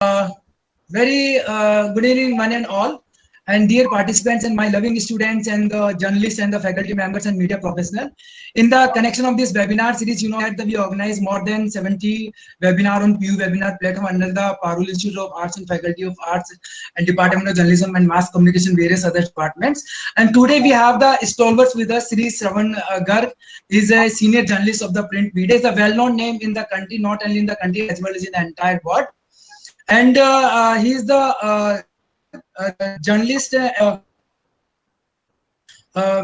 Very good evening, one and all, and dear participants and my loving students and the journalists and the faculty members and media professional. In the connection of this webinar series, you know that we organize more than 70 webinar on PU webinar platform under the Parul Institute of Arts and Faculty of Arts and Department of Journalism and Mass Communication, various other departments. And today we have the stalwarts with us, Sri Shravan Garg. He is a senior journalist of the print media. He is a well-known name in the country, not only in the country as well as in the entire world. And he is the journalist.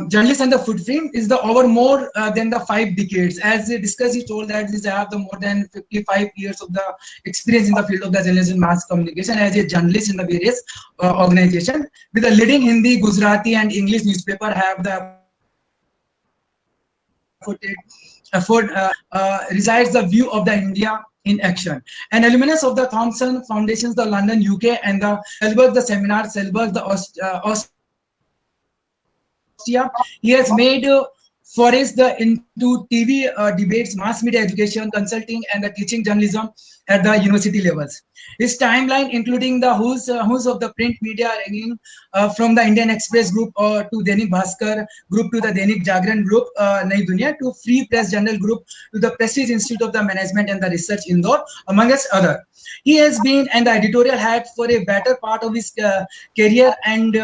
Journalist and the footprint is the over more than the 5 decades. As he discussed, he told that he have the more than 55 years of the experience in the field of the journalism and mass communication as a journalist in the various organizations. With the leading Hindi, Gujarati, and English newspaper have the resides the view of the India in action. An alumnus of the Thomson Foundations, the London, UK, and the Selberg, the seminar, Selberg, the Austria. He has made forays into TV debates, mass media education, consulting, and the teaching journalism at the university levels. His timeline, including the who's of the print media, ranging from the Indian Express Group to Dainik Bhaskar Group to the Dainik Jagran Group, Nai Dunya, to Free Press Journal Group to the Prestige Institute of the Management and the Research Indore, among us other. He has been and the editorial hat for a better part of his career and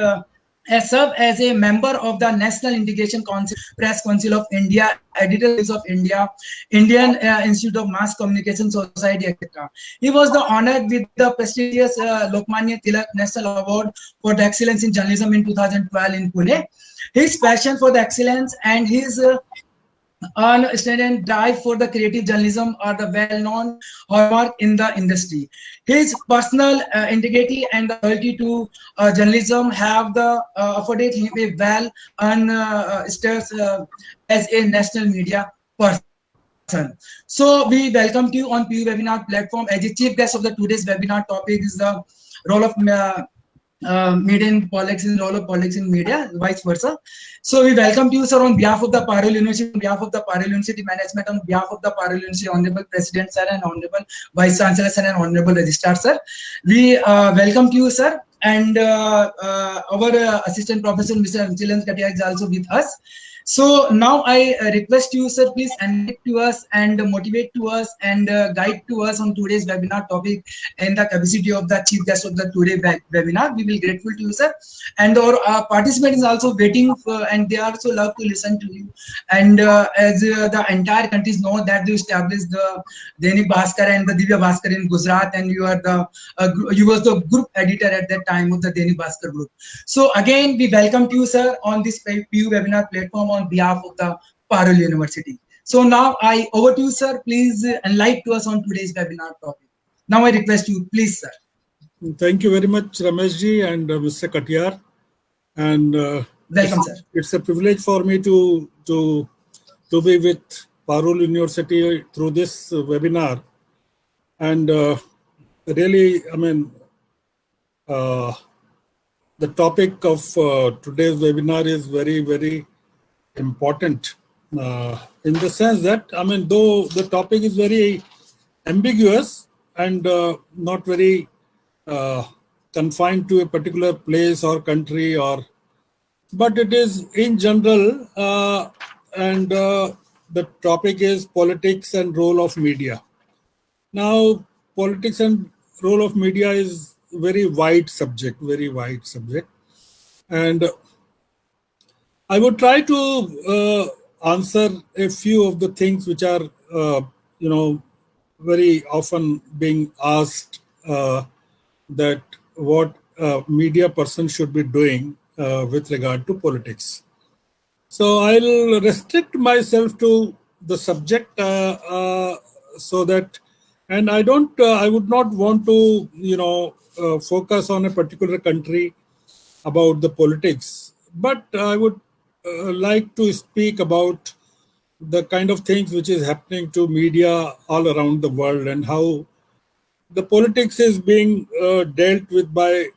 has served as a member of the National Integration Council, Press Council of India, Editors of India, Indian Institute of Mass Communication Society, etc. He was honored with the prestigious Lokmanya Tilak National Award for the Excellence in Journalism in 2012 in Pune. His passion for the excellence and his student drive for the creative journalism are the well-known hallmark in the industry. His personal integrity and the loyalty to journalism have afforded him a well-earned status as a national media person. So we welcome you on PU webinar platform as a chief guest of the today's webinar. Topic is the role of media in politics and role of politics in media, vice versa. So we welcome you, sir, on behalf of the Parul University, on behalf of the Parul University management, on behalf of the Parul University Honorable President, sir, and Honorable Vice Chancellor, sir, and Honorable Registrar, sir. We welcome you, sir, and our Assistant Professor, Mr. Anchilan Katia, is also with us. So now I request you, sir, please enlighten to us and motivate to us and guide to us on today's webinar topic in the capacity of the chief guest of the today webinar. We will be grateful to you, sir. And our participant is also waiting for, and they also love to listen to you. And as the entire countries know that you established the Dainik Bhaskar and the Divya Bhaskar in Gujarat, and you are the you was the group editor at that time of the Dainik Bhaskar group. So again, we welcome you, sir, on this PU webinar platform on behalf of the Parul University. So now I over to you, sir. Please enlighten to us on today's webinar topic. Now I request you, please, sir. Thank you very much, Rameshji and Mr. Katiyar. And welcome, sir. It's a privilege for me to be with Parul University through this webinar. And really, I mean, the topic of today's webinar is very, very important in the sense that, I mean, though the topic is very ambiguous and not very confined to a particular place or country, but it is in general, and the topic is politics and role of media. Now, politics and role of media is very wide subject, and I would try to answer a few of the things which are, very often being asked, that what a media person should be doing with regard to politics. So I'll restrict myself to the subject so that, and I would not want to, focus on a particular country about the politics, but I would like to speak about the kind of things which is happening to media all around the world and how the politics is being dealt with by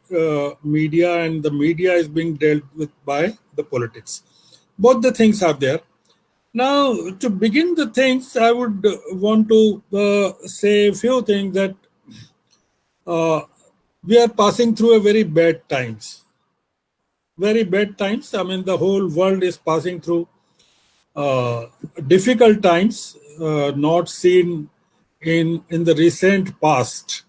media and the media is being dealt with by the politics. Both the things are there. Now, to begin the things, I would want to say a few things that uh, we are passing through a very bad times. Very bad times. I mean, the whole world is passing through uh, difficult times, not seen in the recent past,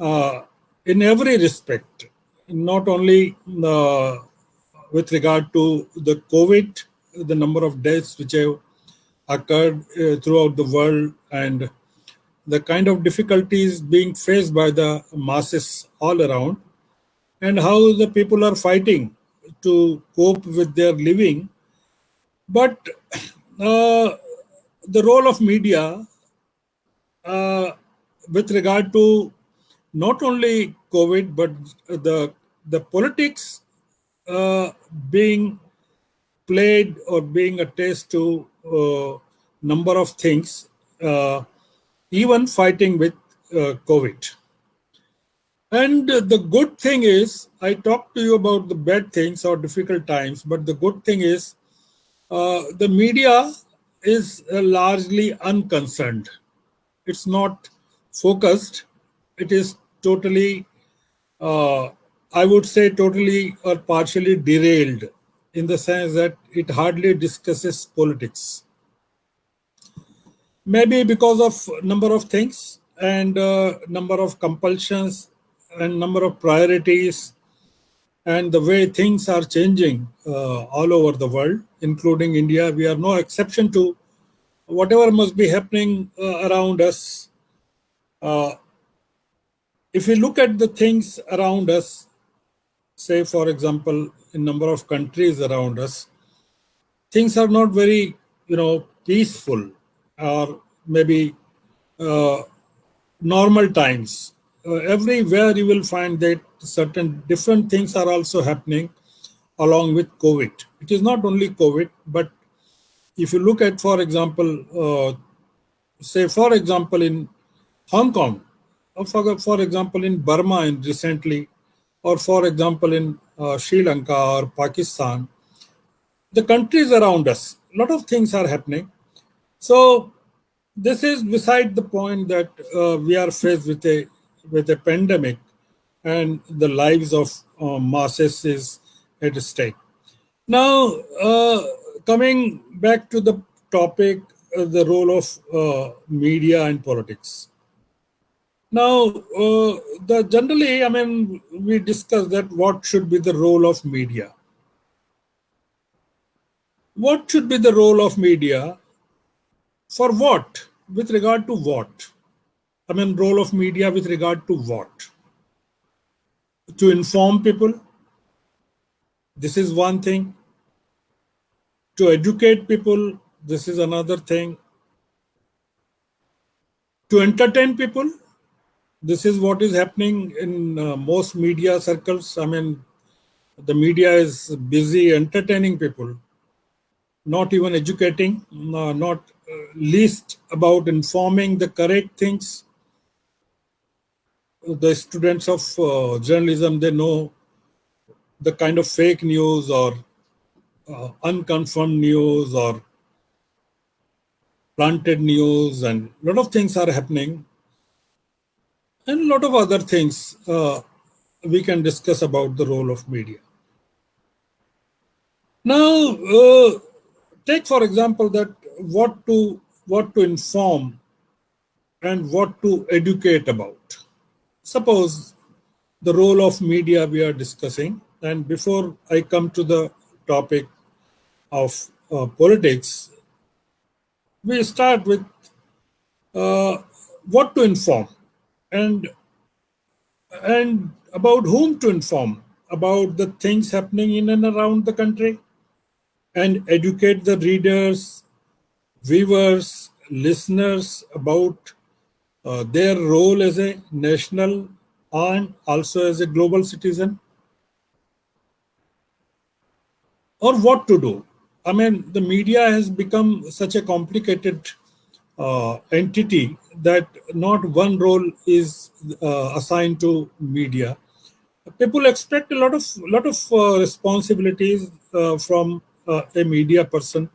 uh, in every respect. Not only with regard to the COVID, the number of deaths which have occurred throughout the world, and the kind of difficulties being faced by the masses all around, and how the people are fighting to cope with their living. But uh, the role of media uh, with regard to not only COVID, but the politics uh, being played or being attached to number of things, even fighting with COVID. And the good thing is, I talked to you about the bad things or difficult times, but the good thing is the media is largely unconcerned. It's not focused. It is totally, uh, I would say, totally or partially derailed in the sense that it hardly discusses politics. Maybe because of number of things and number of compulsions and number of priorities and the way things are changing all over the world, including India. We are no exception to whatever must be happening around us. Uh, if we look at the things around us, say for example, in number of countries around us, things are not very, peaceful, or maybe uh, normal times. Everywhere you will find that certain different things are also happening along with COVID. It is not only COVID, but if you look at, for example, say for example in Hong Kong, or for example in Burma in recently, or for example in Sri Lanka or Pakistan, the countries around us, a lot of things are happening. So this is beside the point that we are faced with a pandemic, and the lives of masses is at stake. Now, coming back to the topic, the role of media and politics. Now, the generally, I mean, we discussed that what should be the role of media. What should be the role of media for what? With regard to what? I mean, role of media with regard to what? To inform people. This is one thing. To educate people. This is another thing. To entertain people. This is what is happening in most media circles. I mean, the media is busy entertaining people, not even educating, not least about informing the correct things. The students of journalism, they know the kind of fake news or unconfirmed news or planted news, and a lot of things are happening, and a lot of other things we can discuss about the role of media. Now, take for example that what to inform and what to educate about. Suppose the role of media we are discussing, and before I come to the topic of politics, we start with uh, what to inform, and about whom to inform about the things happening in and around the country, and educate the readers, viewers, listeners about their role as a national and also as a global citizen, or what to do. I mean, the media has become such a complicated entity that not one role is assigned to media. People expect a lot of responsibilities from a media person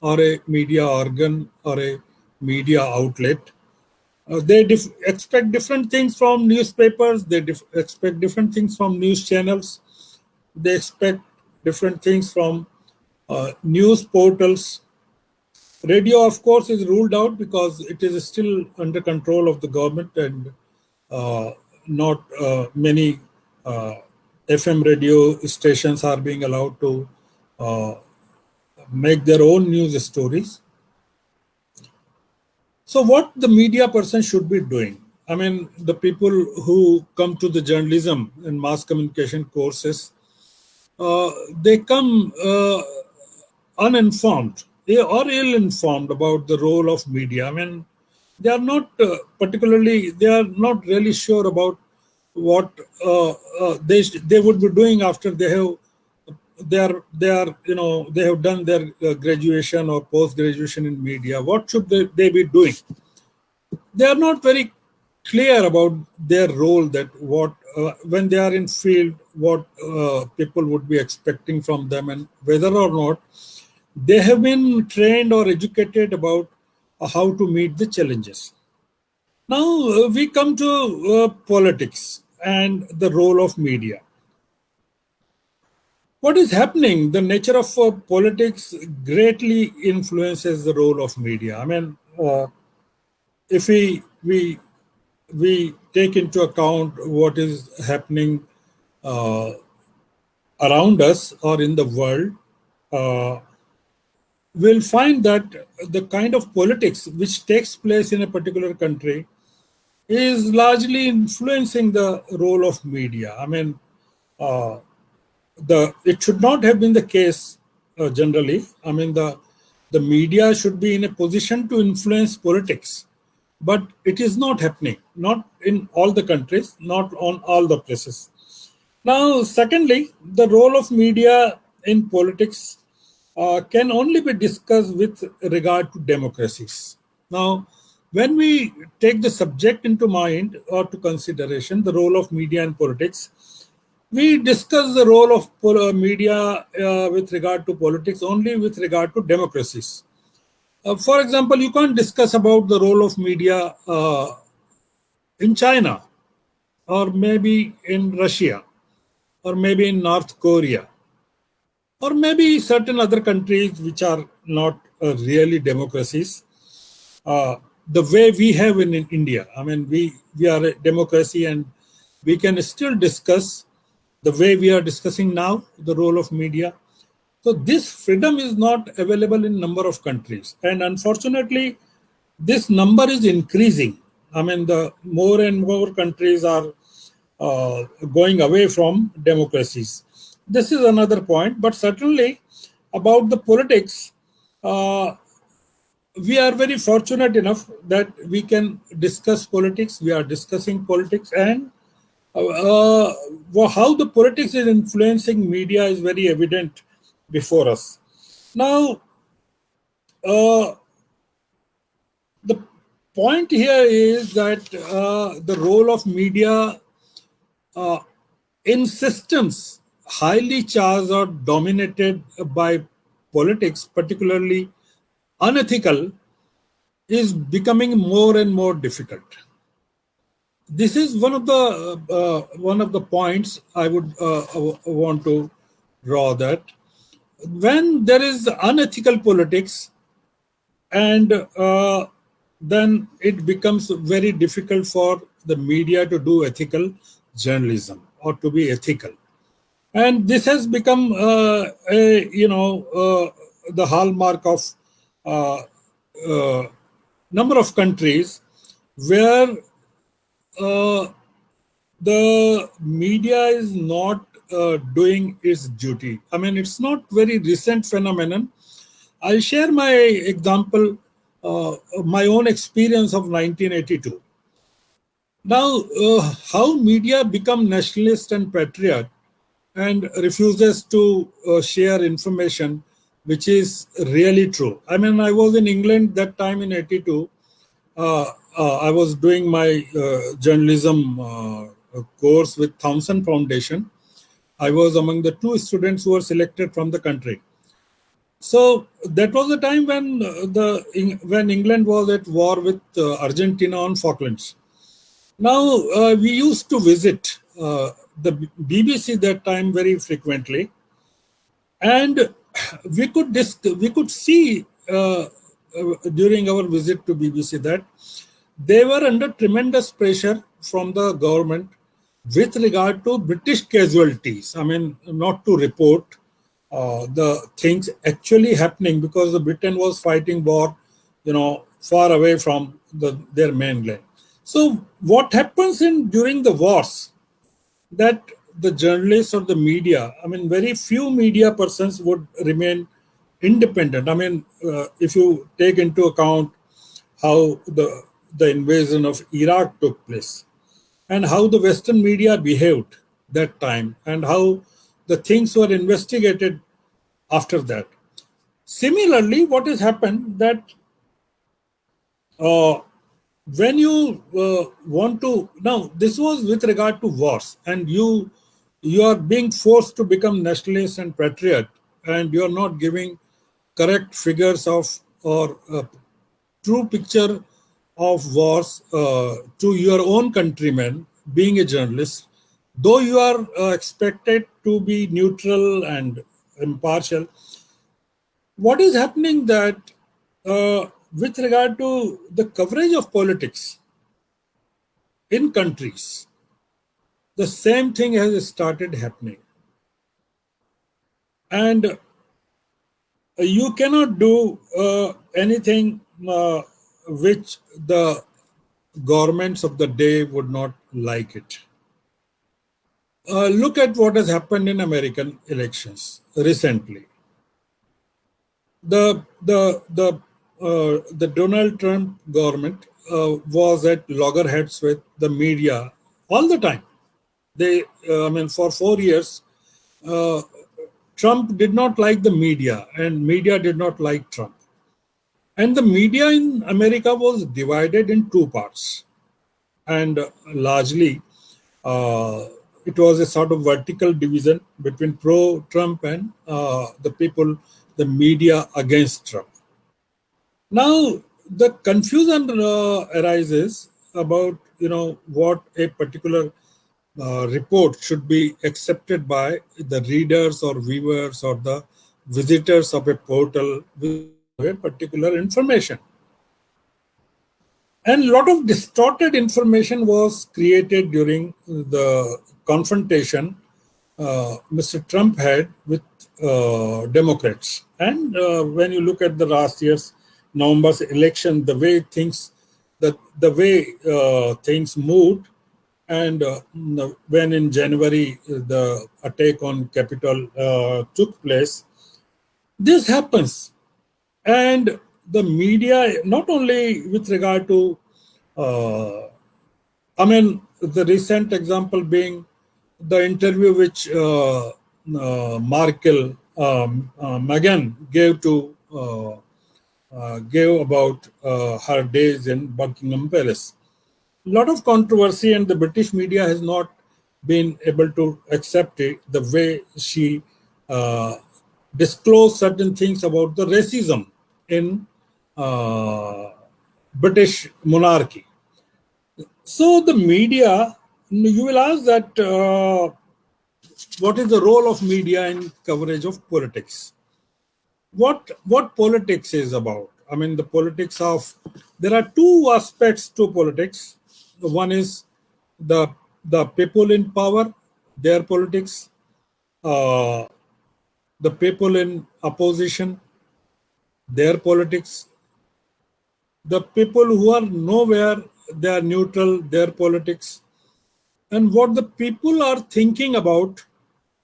or a media organ or a media outlet. They expect different things from newspapers. They expect different things from news channels. They expect different things from news portals. Radio, of course, is ruled out because it is still under control of the government, and not many FM radio stations are being allowed to uh, make their own news stories. So, what the media person should be doing? I mean, the people who come to the journalism and mass communication courses, they come uninformed or ill-informed about the role of media. I mean, they are not they are not really sure about what they would be doing after they have done their graduation or post-graduation in media. What should they be doing? They are not very clear about their role, that what when they are in field, what people would be expecting from them, and whether or not they have been trained or educated about how to meet the challenges. Now we come to politics and the role of media. What is happening? The nature of politics greatly influences the role of media. I mean, if we take into account what is happening uh, around us or in the world, uh, we'll find that the kind of politics which takes place in a particular country is largely influencing the role of media. I mean, uh, it should not have been the case generally. I mean, the media should be in a position to influence politics, but it is not happening. Not in all the countries, not on all the places. Now, secondly, the role of media in politics can only be discussed with regard to democracies. Now, when we take the subject into mind or to consideration, the role of media in politics, we discuss the role of media with regard to politics only with regard to democracies. For example, you can't discuss about the role of media in China, or maybe in Russia, or maybe in North Korea, or maybe certain other countries which are not really democracies, the way we have in India. I mean, we are a democracy, and we can still discuss the way we are discussing now the role of media. So this freedom is not available in number of countries, and unfortunately, this number is increasing. I mean, the more and more countries are going away from democracies. This is another point, but certainly about the politics, uh, we are very fortunate enough that we can discuss politics. We are discussing politics, and how the politics is influencing media is very evident before us. Now, uh, the point here is that the role of media uh, in systems highly charged or dominated by politics, particularly unethical, is becoming more and more difficult. This is one of the points I would want to draw, that when there is unethical politics, and then it becomes very difficult for the media to do ethical journalism or to be ethical, and this has become the hallmark of uh, uh, number of countries where uh, the media is not doing its duty. I mean, it's not very recent phenomenon. I'll share my example, my own experience of 1982. Now, how media become nationalist and patriot and refuses to share information which is really true. I mean, I was in England that time in 82. I was doing my journalism course with Townsend Foundation. I was among the two students who were selected from the country. So that was the time when when England was at war with Argentina on Falklands. Now we used to visit the BBC that time very frequently, and we could see during our visit to BBC that they were under tremendous pressure from the government with regard to British casualties. I mean, not to report the things actually happening, because the Britain was fighting war, far away from their mainland. So what happens in during the wars, that the journalists or the media, I mean, very few media persons would remain independent. I mean, if you take into account how the invasion of Iraq took place and how the Western media behaved that time and how the things were investigated after that. Similarly, what has happened that uh, when you want to, now this was with regard to wars, and you are being forced to become nationalist and patriot, and you are not giving correct figures of or true picture of wars to your own countrymen. Being a journalist, though you are expected to be neutral and impartial, what is happening that with regard to the coverage of politics in countries, the same thing has started happening. And you cannot do anything which the governments of the day would not like it. Look at what has happened in American elections recently. The Donald Trump government was at loggerheads with the media all the time. They, I mean, for 4 years, uh, Trump did not like the media, and media did not like Trump. And the media in America was divided in two parts, and largely it was a sort of vertical division between pro-Trump and the people, the media against Trump. Now the confusion arises about what a particular report should be accepted by the readers or viewers or the visitors of a portal with regard to a particular information. And a lot of distorted information was created during the confrontation Mr. Trump had with Democrats. And when you look at the last year's November's election, the way things moved, and when in January the attack on Capitol took place, this happens. And the media, not only with regard to, I mean, the recent example being the interview which Meghan gave about her days in Buckingham Palace. A lot of controversy, and the British media has not been able to accept it, the way she disclosed certain things about the racism in British monarchy. So the media, you will ask that what is the role of media in coverage of politics? What politics is about? I mean, the politics of, there are two aspects to politics. One is the people in power, their politics, the people in opposition, their politics, the people who are nowhere, they are neutral, their politics, and what the people are thinking about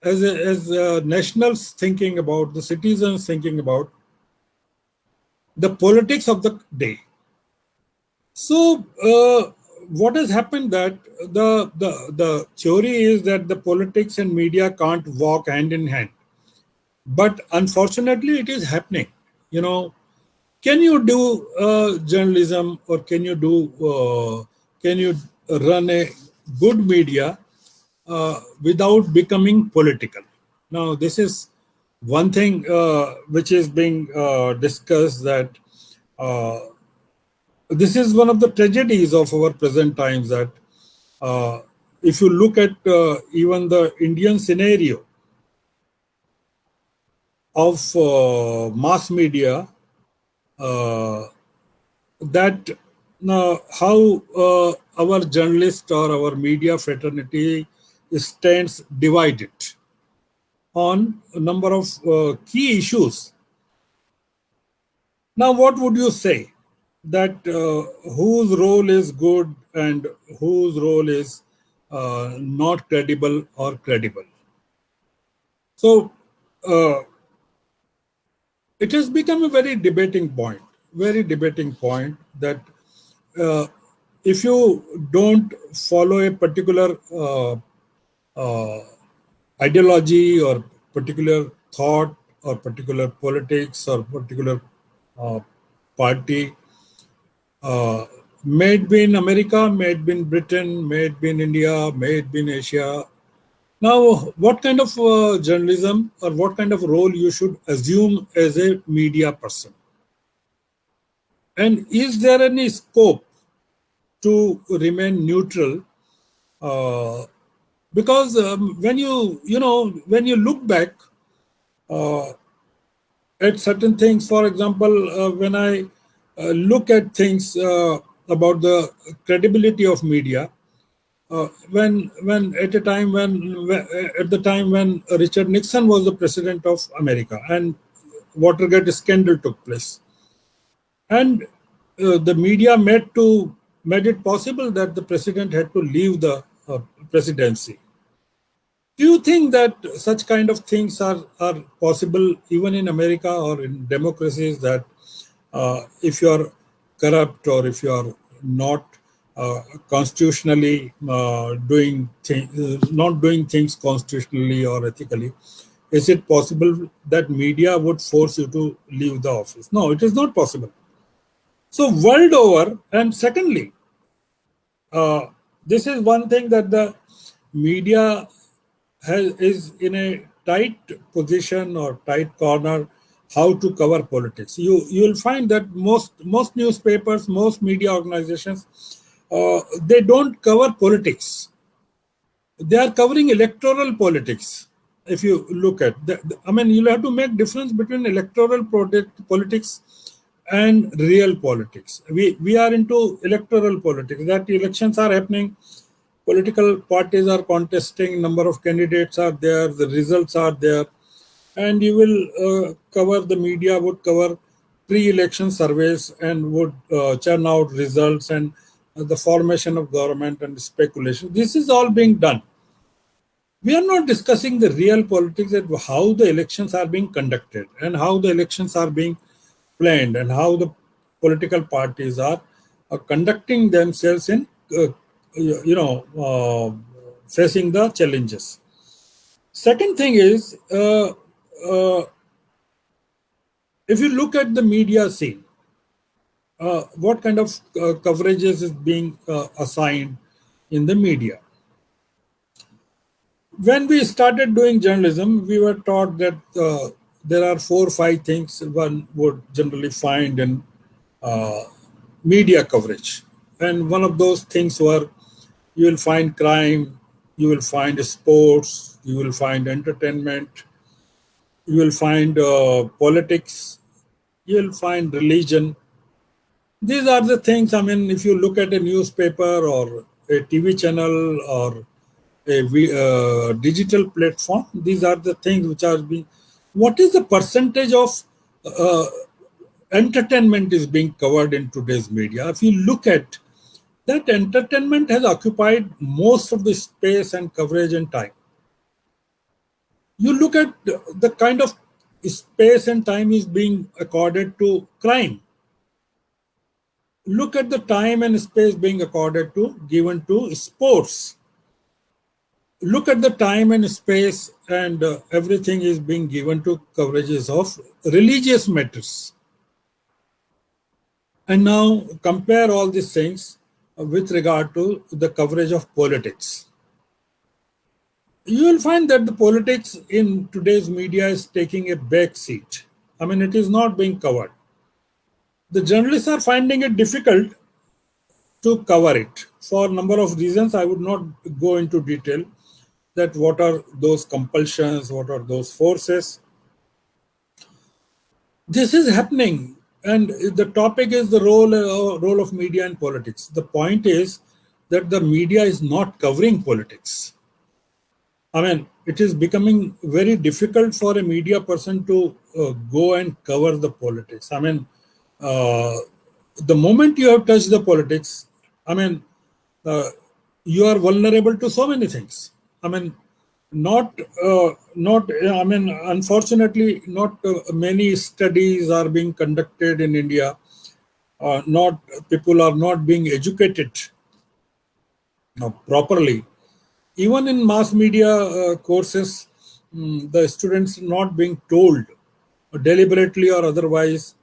as nationals thinking about, the citizens thinking about the politics of the day. So what has happened that the theory is that the politics and media can't walk hand in hand, but unfortunately it is happening. Can you do journalism, or can you run a good media without becoming political? Now, this is One thing which is being discussed, that uh, this is one of the tragedies of our present times, that uh, if you look at even the Indian scenario of mass media, uh, that how our journalist or our media fraternity stands divided on a number of key issues. Now, what would you say, that whose role is good and whose role is not credible or credible? So, uh, it has become a very debating point, that uh, if you don't follow a particular uh, ideology or particular thought or particular politics or particular uh, party, uh, may it be in America, may it be in Britain, may it be in India, may it be in Asia. Now, what kind of journalism or what kind of role you should assume as a media person? And is there any scope to remain neutral? Uh, because when you look back uh, at certain things, for example, when I look at things about the credibility of media, when at the time when Richard Nixon was the president of America and Watergate scandal took place, and the media made it possible that the president had to leave the presidency. Do you think that such kind of things are possible even in America or in democracies, that if you are corrupt or if you are not constitutionally not doing things constitutionally or ethically, is it possible that media would force you to leave the office? No, it is not possible. So world over, and secondly, uh, this is one thing, that the media is in a tight position or tight corner how to cover politics. You will find that most newspapers, most media organizations, they don't cover politics. They are covering electoral politics. If you look at, I mean, you'll have to make difference between electoral politics and real politics. We are into electoral politics. That elections are happening, political parties are contesting, number of candidates are there, the results are there, and you will cover, the media would cover pre-election surveys and would churn out results and the formation of government and speculation. This is all being done. We are not discussing the real politics, at how the elections are being conducted and how the elections are being planned and how the political parties are conducting themselves in facing the challenges. Second thing is, uh, if you look at the media scene, what kind of coverages is being assigned in the media? When we started doing journalism, we were taught that there are 4 or 5 things one would generally find in uh, media coverage. And one of those things were, you will find crime, you will find sports, you will find entertainment, you will find politics, you will find religion. These are the things, I mean, if you look at a newspaper or a TV channel or a digital platform, these are the things which are being. What is the percentage of uh, entertainment is being covered in today's media? If you look at that, entertainment has occupied most of the space and coverage and time. You look at the kind of space and time is being accorded to crime. Look at the time and space being accorded to, given to sports. Look at the time and space, and everything is being given to coverages of religious matters. And now compare all these things with regard to the coverage of politics. you will find that the politics in today's media is taking a back seat. I mean, it is not being covered. The journalists are finding it difficult to cover it for a number of reasons. I would not go into detail that what are those compulsions, what are those forces. This is happening, and the topic is the role of media in politics. The point is that the media is not covering politics. I mean, it is becoming very difficult for a media person to go and cover the politics. I mean, uh, the moment you have touched the politics, I mean, uh, you are vulnerable to so many things. I mean, not. I mean, unfortunately, not many studies are being conducted in India. Not people are not being educated properly. Even in mass media courses, the students not being told deliberately or otherwise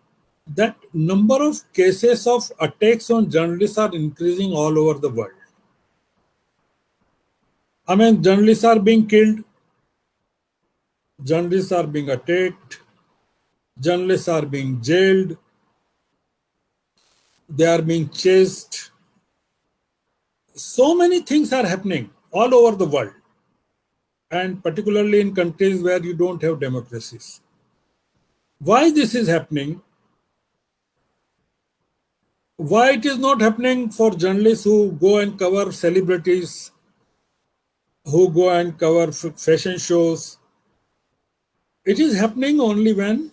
that number of cases of attacks on journalists are increasing all over the world. I mean, journalists are being killed, journalists are being attacked, journalists are being jailed, they are being chased. So many things are happening all over the world, and particularly in countries where you don't have democracies. Why this is happening? Why it is not happening for journalists who go and cover celebrities, who go and cover fashion shows? It is happening only when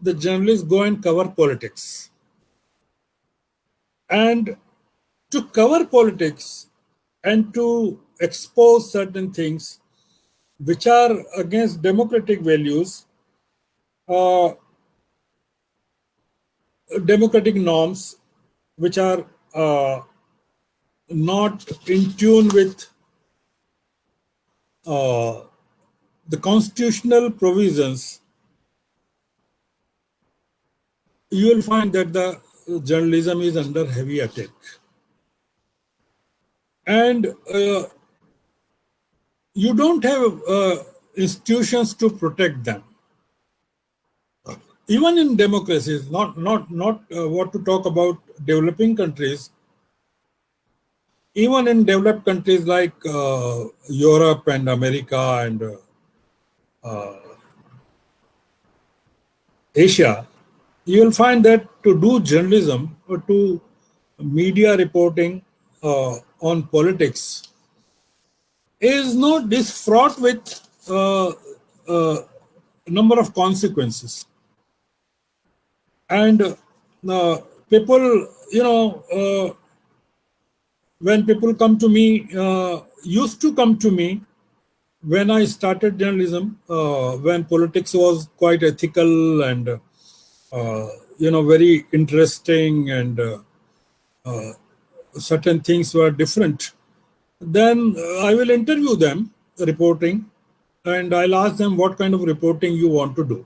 the journalists go and cover politics. And to cover politics and to expose certain things which are against democratic values, uh, democratic norms, which are not in tune with uh, the constitutional provisions, you will find that the journalism is under heavy attack. And you don't have institutions to protect them. Even in democracies, not what to talk about developing countries. Even in developed countries like Europe and America and Asia, you will find that to do journalism or to media reporting on politics is fraught with a number of consequences. And people, when people come to me, used to come to me when I started journalism, when politics was quite ethical and very interesting, and certain things were different. Then I will interview them reporting, and I'll ask them what kind of reporting you want to do.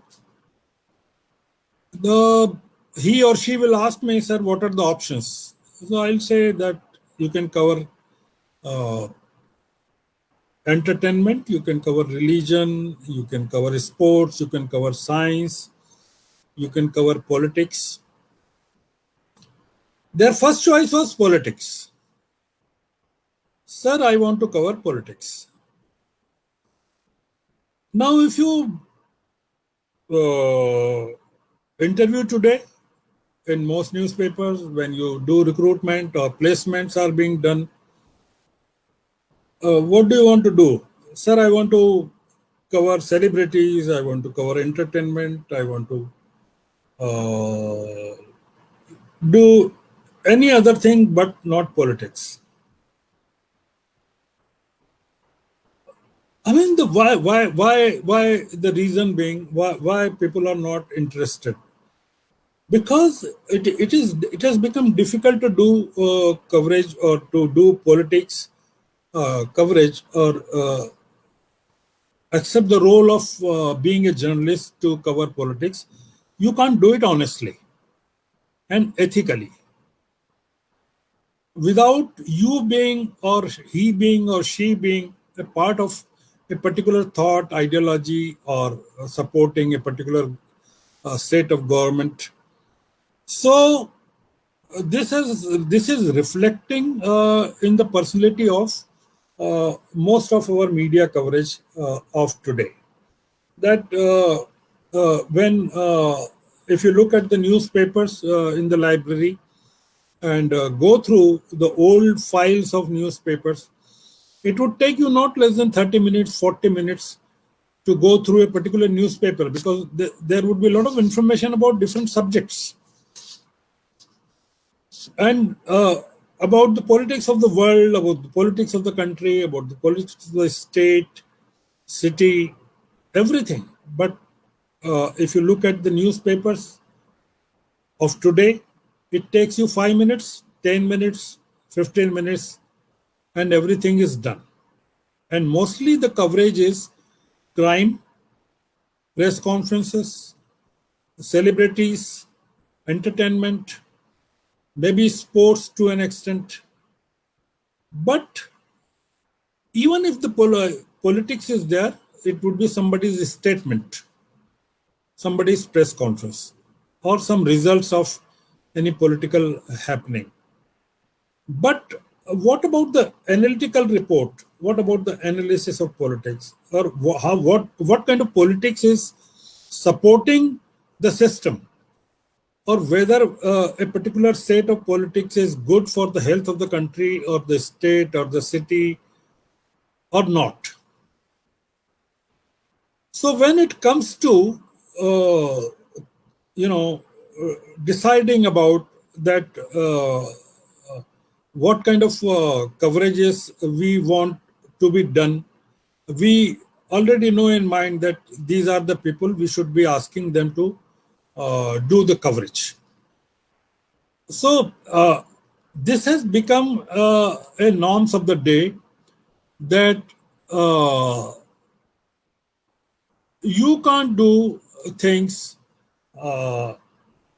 He or she will ask me, sir, what are the options? So I'll say that you can cover entertainment, you can cover religion, you can cover sports, you can cover science, you can cover politics. Their first choice was politics. Sir, I want to cover politics. Now, if you interview today in most newspapers, when you do recruitment or placements are being done, what do you want to do? Sir, I want to cover celebrities, I want to cover entertainment, I want to do any other thing but not politics. I mean, the why the reason being why people are not interested, because it has become difficult to do coverage or to do politics coverage or accept the role of being a journalist to cover politics. You can't do it honestly and ethically without you being or he being or she being a part of a particular thought, ideology, or supporting a particular state of government. So this is reflecting in the personality of most of our media coverage of today. That when if you look at the newspapers in the library and go through the old files of newspapers, it would take you not less than 30 minutes, 40 minutes to go through a particular newspaper, because there would be a lot of information about different subjects and about the politics of the world, about the politics of the country, about the politics of the state, city, everything. But if you look at the newspapers of today, it takes you 5 minutes, 10 minutes, 15 minutes, and everything is done. And mostly the coverage is crime, press conferences, celebrities, entertainment, maybe sports to an extent. But even if the politics is there, it would be somebody's statement, somebody's press conference, or some results of any political happening. But what about the analytical report? What about the analysis of politics? Or what kind of politics is supporting the system? Or whether a particular state of politics is good for the health of the country or the state or the city or not. So when it comes to deciding about that what kind of coverages we want to be done, we already know in mind that these are the people we should be asking them to do the coverage. So this has become a norms of the day that you can't do things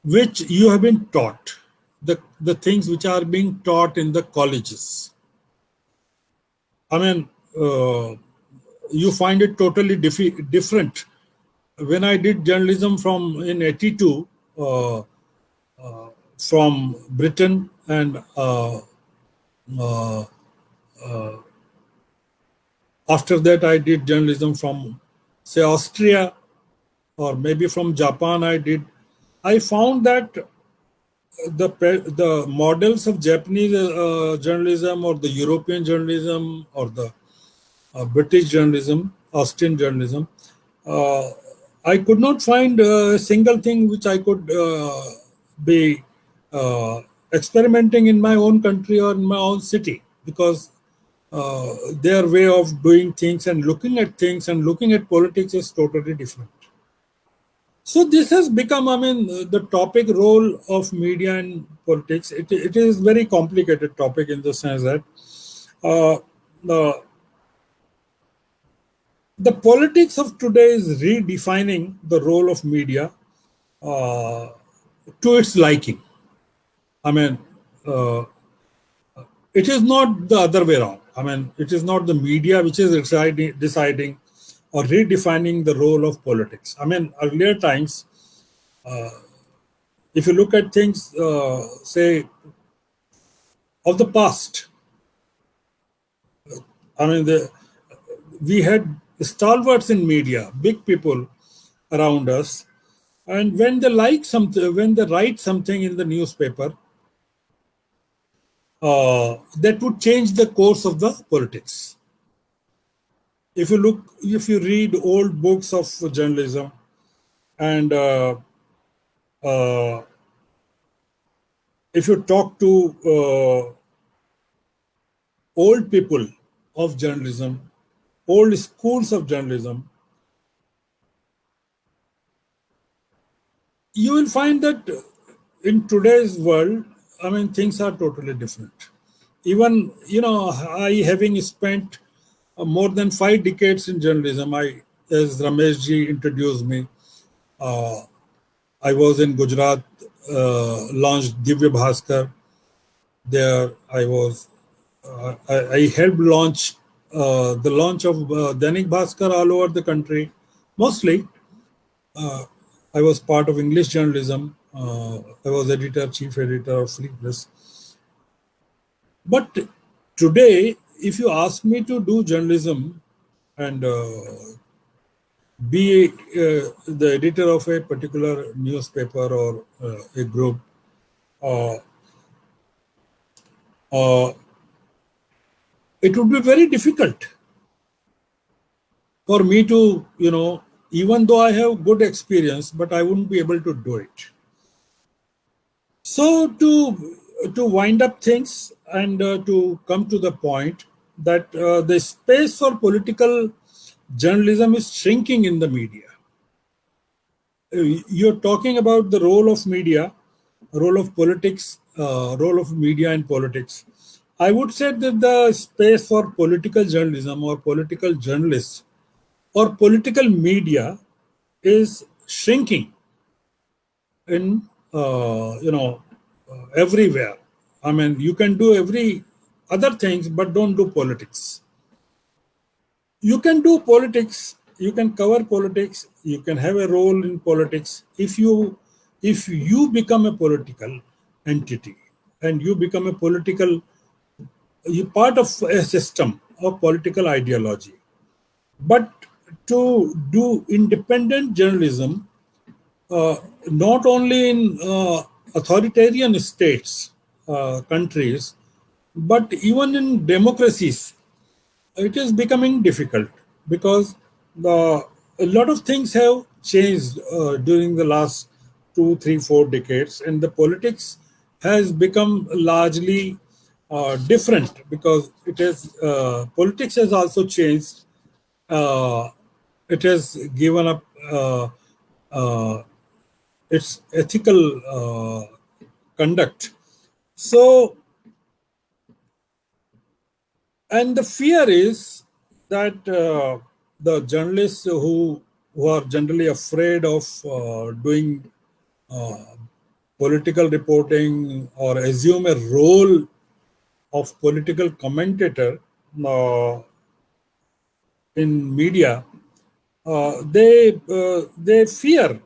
which you have been taught, the things which are being taught in the colleges. I mean, you find it totally different. When I did journalism in 82 from Britain, and after that I did journalism from, say, Austria, or maybe from Japan I found that the models of Japanese journalism, or the European journalism, or the British journalism, Austrian journalism, I could not find a single thing which I could be experimenting in my own country or in my own city, because their way of doing things and looking at things and looking at politics is totally different. So this has become, I mean, the topic role of media and politics. It is very complicated topic in the sense that the politics of today is redefining the role of media to its liking. I mean, it is not the other way around. I mean, it is not the media which is deciding or redefining the role of politics. I mean, earlier times, if you look at things, say, of the past, I mean, we had stalwarts in media, big people around us, and when they like something, when they write something in the newspaper, that would change the course of the politics. If you read old books of journalism, and if you talk to old people of journalism, old schools of journalism, you will find that in today's world, I mean, things are totally different. Even, I, having spent more than 5 decades in journalism, as Ramesh ji introduced me, I was in Gujarat, launched Divya Bhaskar. There I was, I helped launch the launch of Dainik Bhaskar all over the country. Mostly, I was part of English journalism. I was editor, chief editor of Free Press. But today, if you ask me to do journalism and be the editor of a particular newspaper or a group, uh, uh, it would be very difficult for me to, even though I have good experience, but I wouldn't be able to do it. So to wind up things and to come to the point that the space for political journalism is shrinking in the media. You're talking about the role of media, role of politics, role of media in politics. I would say that the space for political journalism or political journalists or political media is shrinking in everywhere. I mean, you can do every other things, but don't do politics. You can do politics, you can cover politics, you can have a role in politics if you become a political entity and you become a political, you part of a system of political ideology. But to do independent journalism, not only in authoritarian states, countries, but even in democracies, it is becoming difficult because a lot of things have changed during the last 2, 3, 4 decades, and the politics has become largely different because it is politics has also changed. Uh, it has given up its ethical conduct. So, and the fear is that the journalists who are generally afraid of doing uh, political reporting or assume a role of political commentator uh, in media, they fear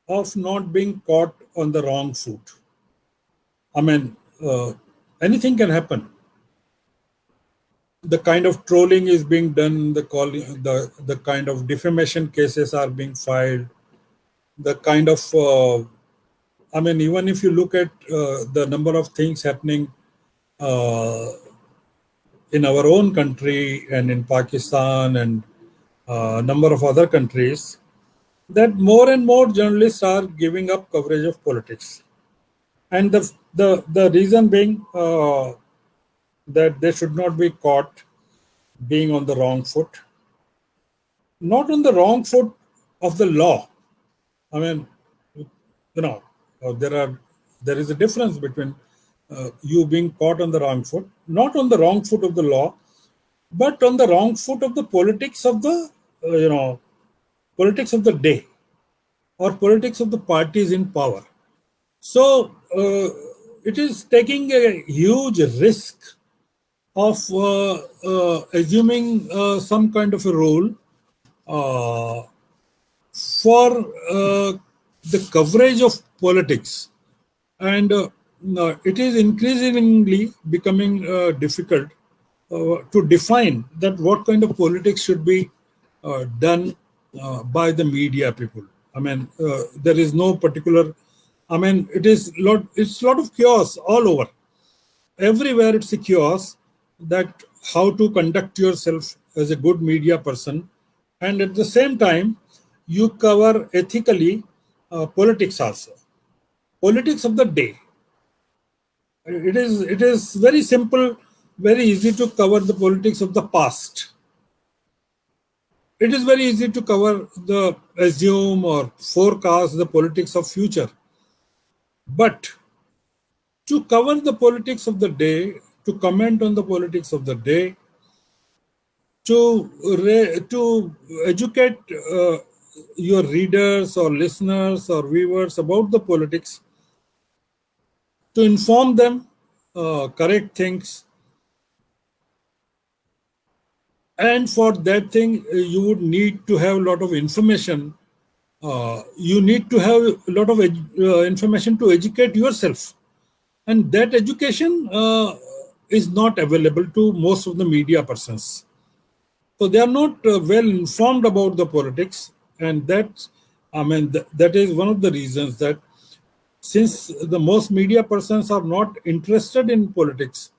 of not being caught on the wrong foot. I mean, anything can happen. The kind of trolling is being done, the kind of defamation cases are being filed, the kind of I mean, even if you look at the number of things happening uh, in our own country and in Pakistan and a number of other countries, that more and more journalists are giving up coverage of politics, and the reason being that they should not be caught being on the wrong foot, not on the wrong foot of the law. I mean, there is a difference between you being caught on the wrong foot, not on the wrong foot of the law, but on the wrong foot of the politics of the politics of the day or politics of the parties in power. So it is taking a huge risk of assuming some kind of a role uh, for the coverage of politics, and no, it is increasingly becoming difficult to define that what kind of politics should be done by the media people. I mean, there is no particular. I mean, it's a lot of chaos all over. Everywhere it's a chaos that how to conduct yourself as a good media person, and at the same time you cover ethically politics also, politics of the day. It is very simple, very easy to cover the politics of the past. It is very easy to cover the assume or forecast the politics of future. But to cover the politics of the day, to comment on the politics of the day, to educate your readers or listeners or viewers about the politics, to inform them correct things, And for that thing, you would need to have a lot of information. You need to have a lot of information to educate yourself. And that education is not available to most of the media persons. So they are not well informed about the politics. And that is one of the reasons that since the most media persons are not interested in politics,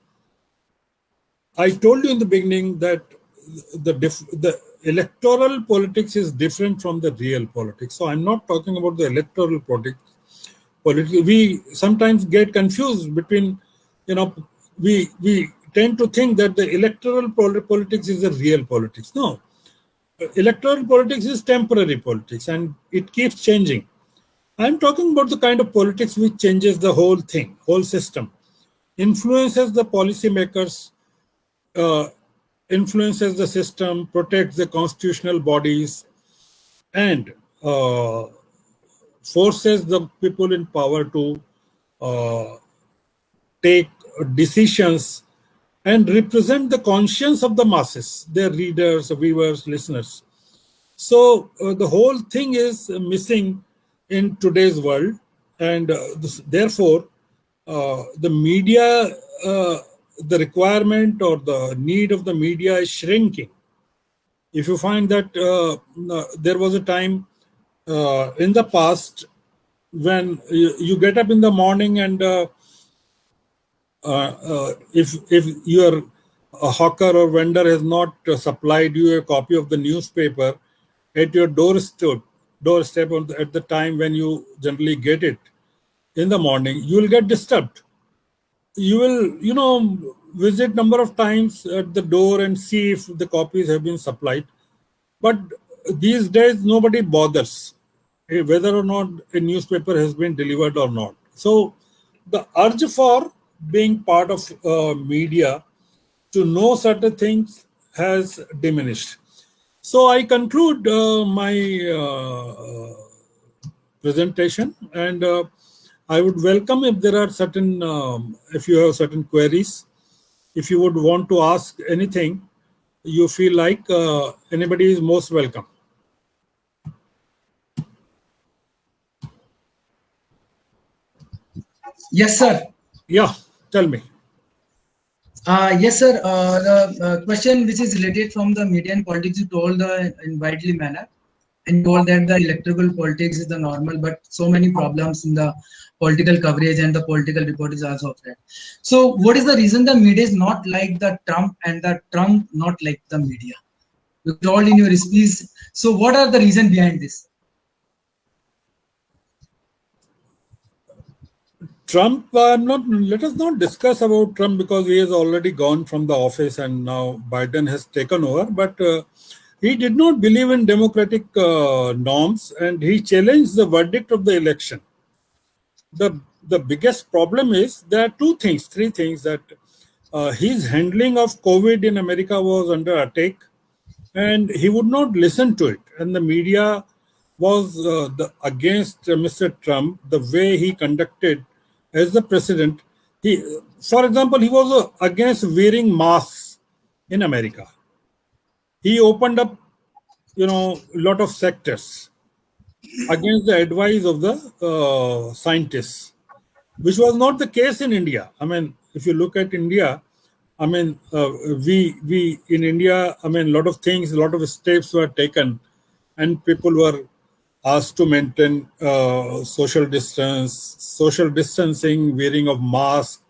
I told you in the beginning that the electoral politics is different from the real politics. So I'm not talking about the electoral politics. We sometimes get confused between, we tend to think that the electoral politics is the real politics. No, electoral politics is temporary politics and it keeps changing. I'm talking about the kind of politics which changes the whole thing, whole system, influences the policymakers, uh, influences the system, protects the constitutional bodies, and forces the people in power to uh, take decisions and represent the conscience of the masses, their readers, viewers, listeners. So the whole thing is missing in today's world, and therefore, the media, the requirement or the need of the media is shrinking. If you find that there was a time in the past when you get up in the morning and if your hawker or vendor has not supplied you a copy of the newspaper at your doorstep at the time when you generally get it in the morning, you will get disturbed. You will, visit number of times at the door and see if the copies have been supplied. But these days, nobody bothers whether or not a newspaper has been delivered or not. So the urge for being part of media to know certain things has diminished. So I conclude my presentation, and I would welcome if there are certain, if you have certain queries, if you would want to ask anything, you feel like anybody is most welcome. Yes, sir. Yeah, tell me. Yes, sir. The question which is related from the media and politics, you told in widely manner, and you told that the electoral politics is the normal, but so many problems in the political coverage and the political report is also of that. So, what is the reason the media is not like the Trump and the Trump not like the media? You told in your speech. So, what are the reason behind this? Trump, let us not discuss about Trump because he has already gone from the office and now Biden has taken over. But he did not believe in democratic norms and he challenged the verdict of the election. The biggest problem is there are three things that his handling of COVID in America was under attack and he would not listen to it. And the media was against Mr. Trump, the way he conducted as the president. For example, he was against wearing masks in America. He opened up, a lot of sectors against the advice of the scientists, which was not the case in India. I mean, if you look at India, I mean, we in India, I mean, a lot of things, a lot of steps were taken, and people were asked to maintain social distancing, wearing of masks,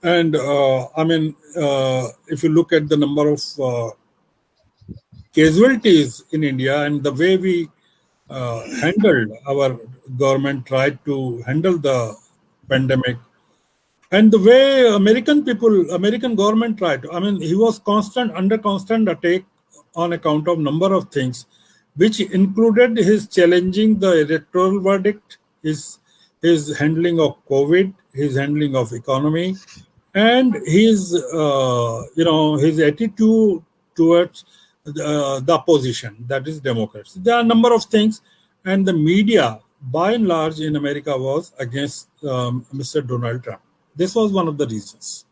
and if you look at the number of casualties in India and the way we handled, our government tried to handle the pandemic, and the way American government tried. I mean, he was under constant attack on account of number of things, which included his challenging the electoral verdict, his handling of COVID, his handling of economy, and his attitude towards the opposition, that is Democrats. There are a number of things, and the media, by and large, in America was against Mr. Donald Trump. This was one of the reasons.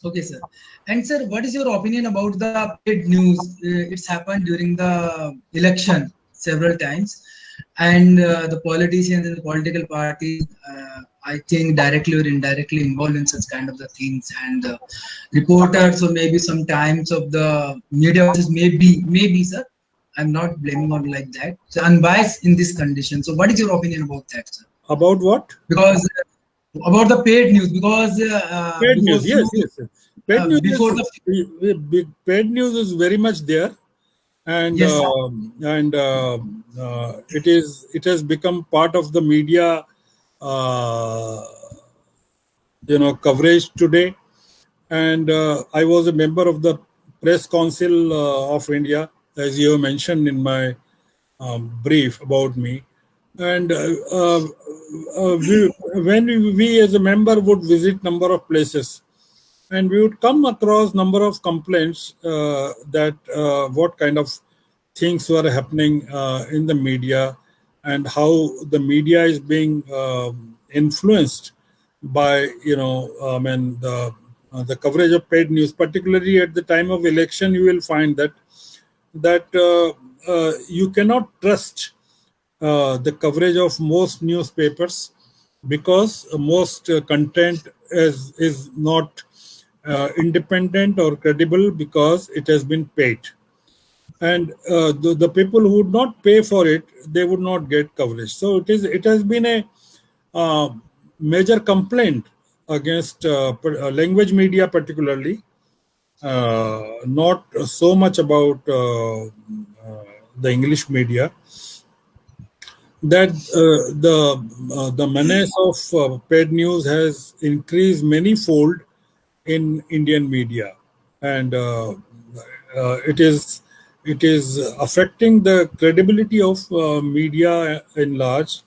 Okay, sir. And sir, what is your opinion about the paid news? It's happened during the election several times, and the politicians and the political parties, I think, directly or indirectly involved in such kind of the things, and reporters or maybe sometimes of the media houses, maybe, sir. I'm not blaming on like that. So unbiased in this condition. So, what is your opinion about that, sir? About what? Because about the paid news, because Paid before news, yes, few yes, yes. Paid news before is the paid news is very much there, and yes, sir. it has become part of the media, uh, coverage today. And I was a member of the Press Council of India, as you mentioned in my brief about me. And when we as a member would visit number of places, and we would come across number of complaints that what kind of things were happening in the media, and how the media is being influenced by the coverage of paid news, particularly at the time of election. You will find that you cannot trust the coverage of most newspapers, because most content is not independent or credible, because it has been paid. And the people who would not pay for it, they would not get coverage. So it has been a uh, major complaint against language media, particularly, not so much about the English media, that the menace of paid news has increased manyfold in Indian media, and it is affecting the credibility of media in large,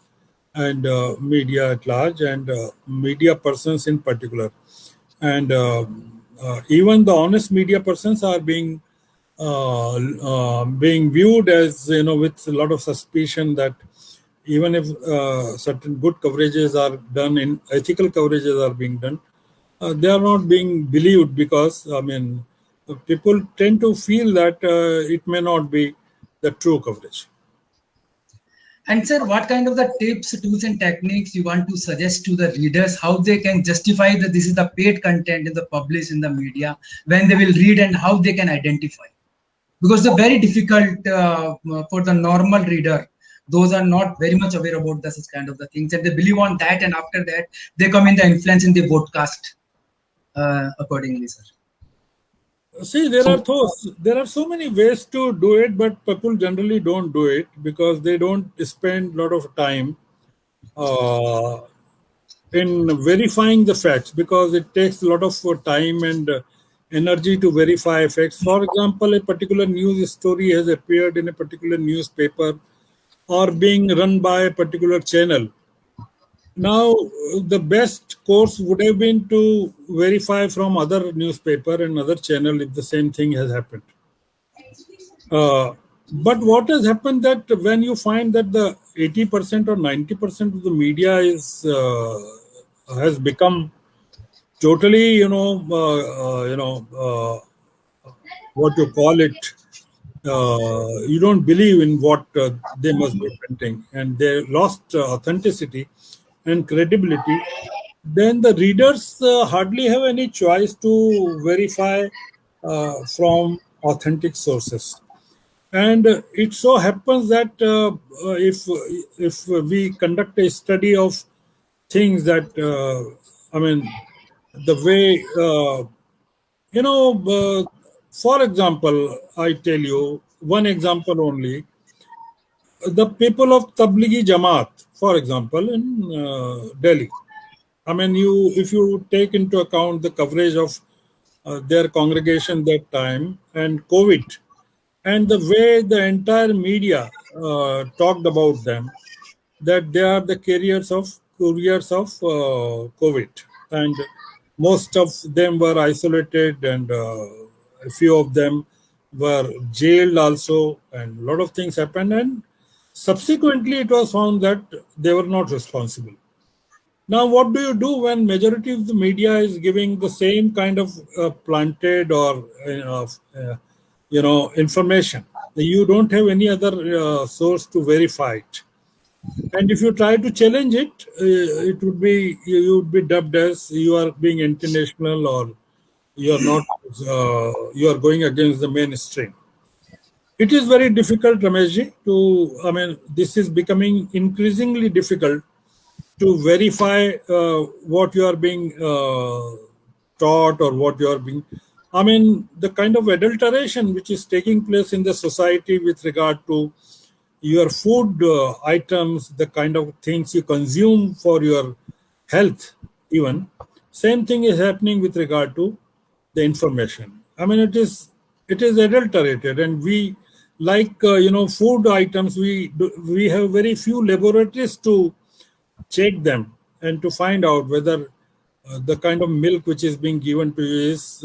and media at large, and media persons in particular. And even the honest media persons are being viewed as, with a lot of suspicion, that even if certain good coverages are done, in ethical coverages are being done, they are not being believed, because people tend to feel that it may not be the true coverage. And sir, what kind of the tips, tools, and techniques you want to suggest to the readers, how they can justify that this is the paid content in the published in the media, when they will read, and how they can identify? Because they're very difficult for the normal reader. Those are not very much aware about this kind of the things, and they believe on that, and after that they come in the influence in the broadcast accordingly, sir. See, So there are so many ways to do it, but people generally don't do it, because they don't spend a lot of time uh, in verifying the facts, because it takes a lot of time and energy to verify facts. For example, a particular news story has appeared in a particular newspaper, or being run by a particular channel. Now, the best course would have been to verify from other newspaper and other channel if the same thing has happened. Uh, but what has happened, that when you find that the 80% or 90% of the media is has become totally, what you call it, you don't believe in what they must be printing, and they lost authenticity and credibility, then the readers hardly have any choice to verify from authentic sources. And it so happens that if we conduct a study of things, that the way, for example, I tell you one example only. The people of Tablighi Jamaat, for example, in Delhi. If you take into account the coverage of their congregation that time, and COVID, and the way the entire media talked about them, that they are the couriers of COVID, and most of them were isolated, and a few of them were jailed also, and a lot of things happened, and subsequently it was found that they were not responsible. Now, what do you do when majority of the media is giving the same kind of planted or information? You don't have any other source to verify it. And if you try to challenge it, it would be you would be dubbed as you are being international, or you are not. You are going against the mainstream. It is very difficult, Rameshji, to. I mean, this is becoming increasingly difficult to verify what you are being taught, or what you are being. I mean, the kind of adulteration which is taking place in the society with regard to your food items, the kind of things you consume for your health, even same thing is happening with regard to the information. I mean, it is adulterated, and we like food items. We have very few laboratories to check them and to find out whether the kind of milk which is being given to you is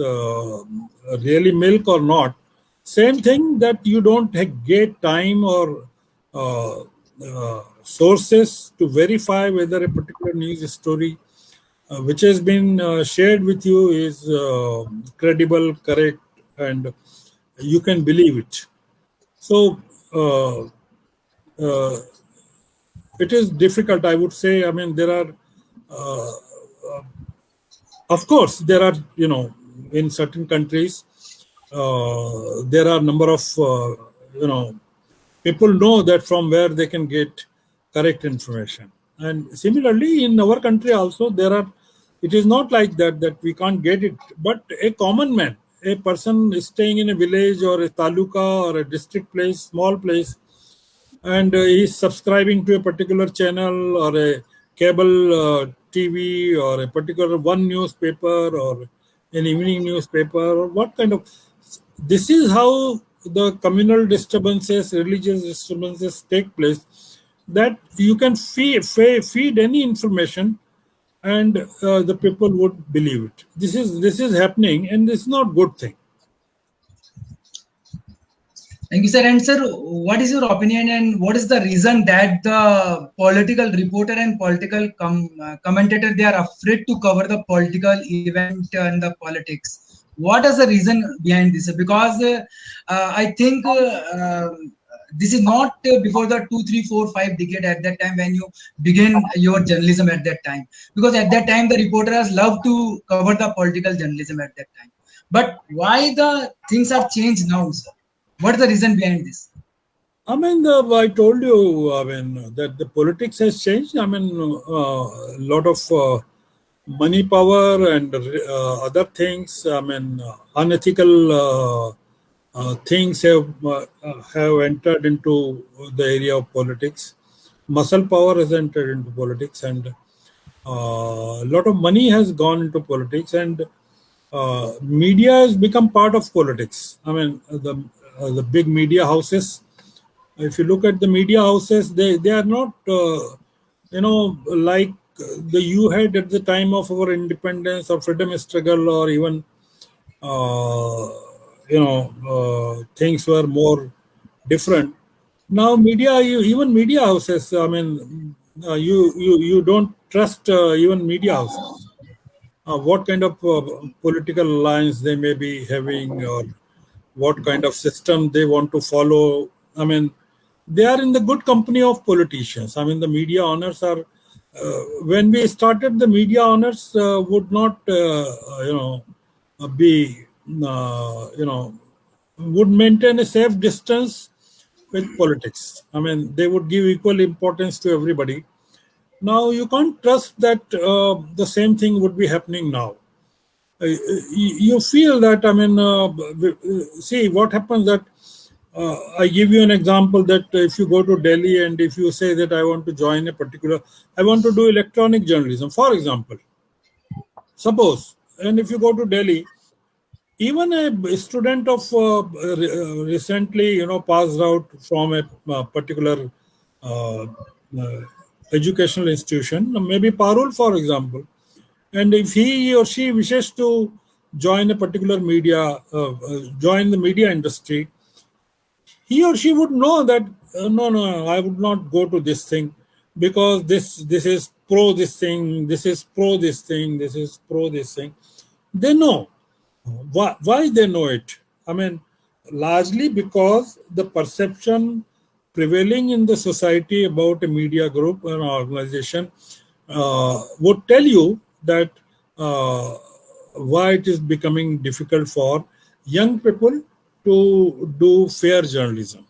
really milk or not. Same thing that you don't get time or sources to verify whether a particular news story which has been shared with you is credible, correct, and you can believe it. So uh, uh, it is difficult, I would say. I mean, there are, of course, there are, in certain countries, there are number of, people know that from where they can get correct information. And similarly, in our country also, there are, it is not like that we can't get it, but a common man, a person staying in a village or a taluka or a district place, small place, and he's subscribing to a particular channel or a cable TV or a particular one newspaper or an evening newspaper, or what kind of. This is how the communal disturbances, religious disturbances take place. That you can feed any information, and the people would believe it. This is happening, and this is not good thing. Thank you, sir. And sir, what is your opinion, and what is the reason that the political reporter and political commentator, they are afraid to cover the political event and the politics? What is the reason behind this? Because I think this is not before the 2, 3, 4, 5 decade at that time when you begin your journalism at that time. Because at that time the reporters love to cover the political journalism at that time. But why the things are changed now, sir? What is the reason behind this? I mean, I told you, I mean, that the politics has changed. I mean, a lot of money, power, and other things. I mean, unethical things have entered into the area of politics. Muscle power has entered into politics, and a lot of money has gone into politics, and media has become part of politics. I mean, the big media houses, if you look at the media houses, they are not like the you had at the time of our independence or freedom struggle, or even uh, things were more different. Now media, even media houses, I mean, you don't trust even media houses, what kind of political alliance they may be having, or what kind of system they want to follow. I mean, they are in the good company of politicians. I mean, the media owners are. When we started, the media owners would not, be, would maintain a safe distance with politics. I mean, they would give equal importance to everybody. Now you can't trust that the same thing would be happening now. You feel that, I mean, see what happens that I give you an example that if you go to Delhi and if you say that I want to join a particular, I want to do electronic journalism, for example, suppose, and if you go to Delhi, even a student of recently, passed out from a particular uh, uh, educational institution, maybe Parul, for example, and if he or she wishes to join a particular media, join the media industry, he or she would know that no, I would not go to this thing because this is pro this thing, this is pro this thing, this is pro this thing. They know. Why they know it? I mean, largely because the perception prevailing in the society about a media group or organization would tell you that why it is becoming difficult for young people to do fair journalism.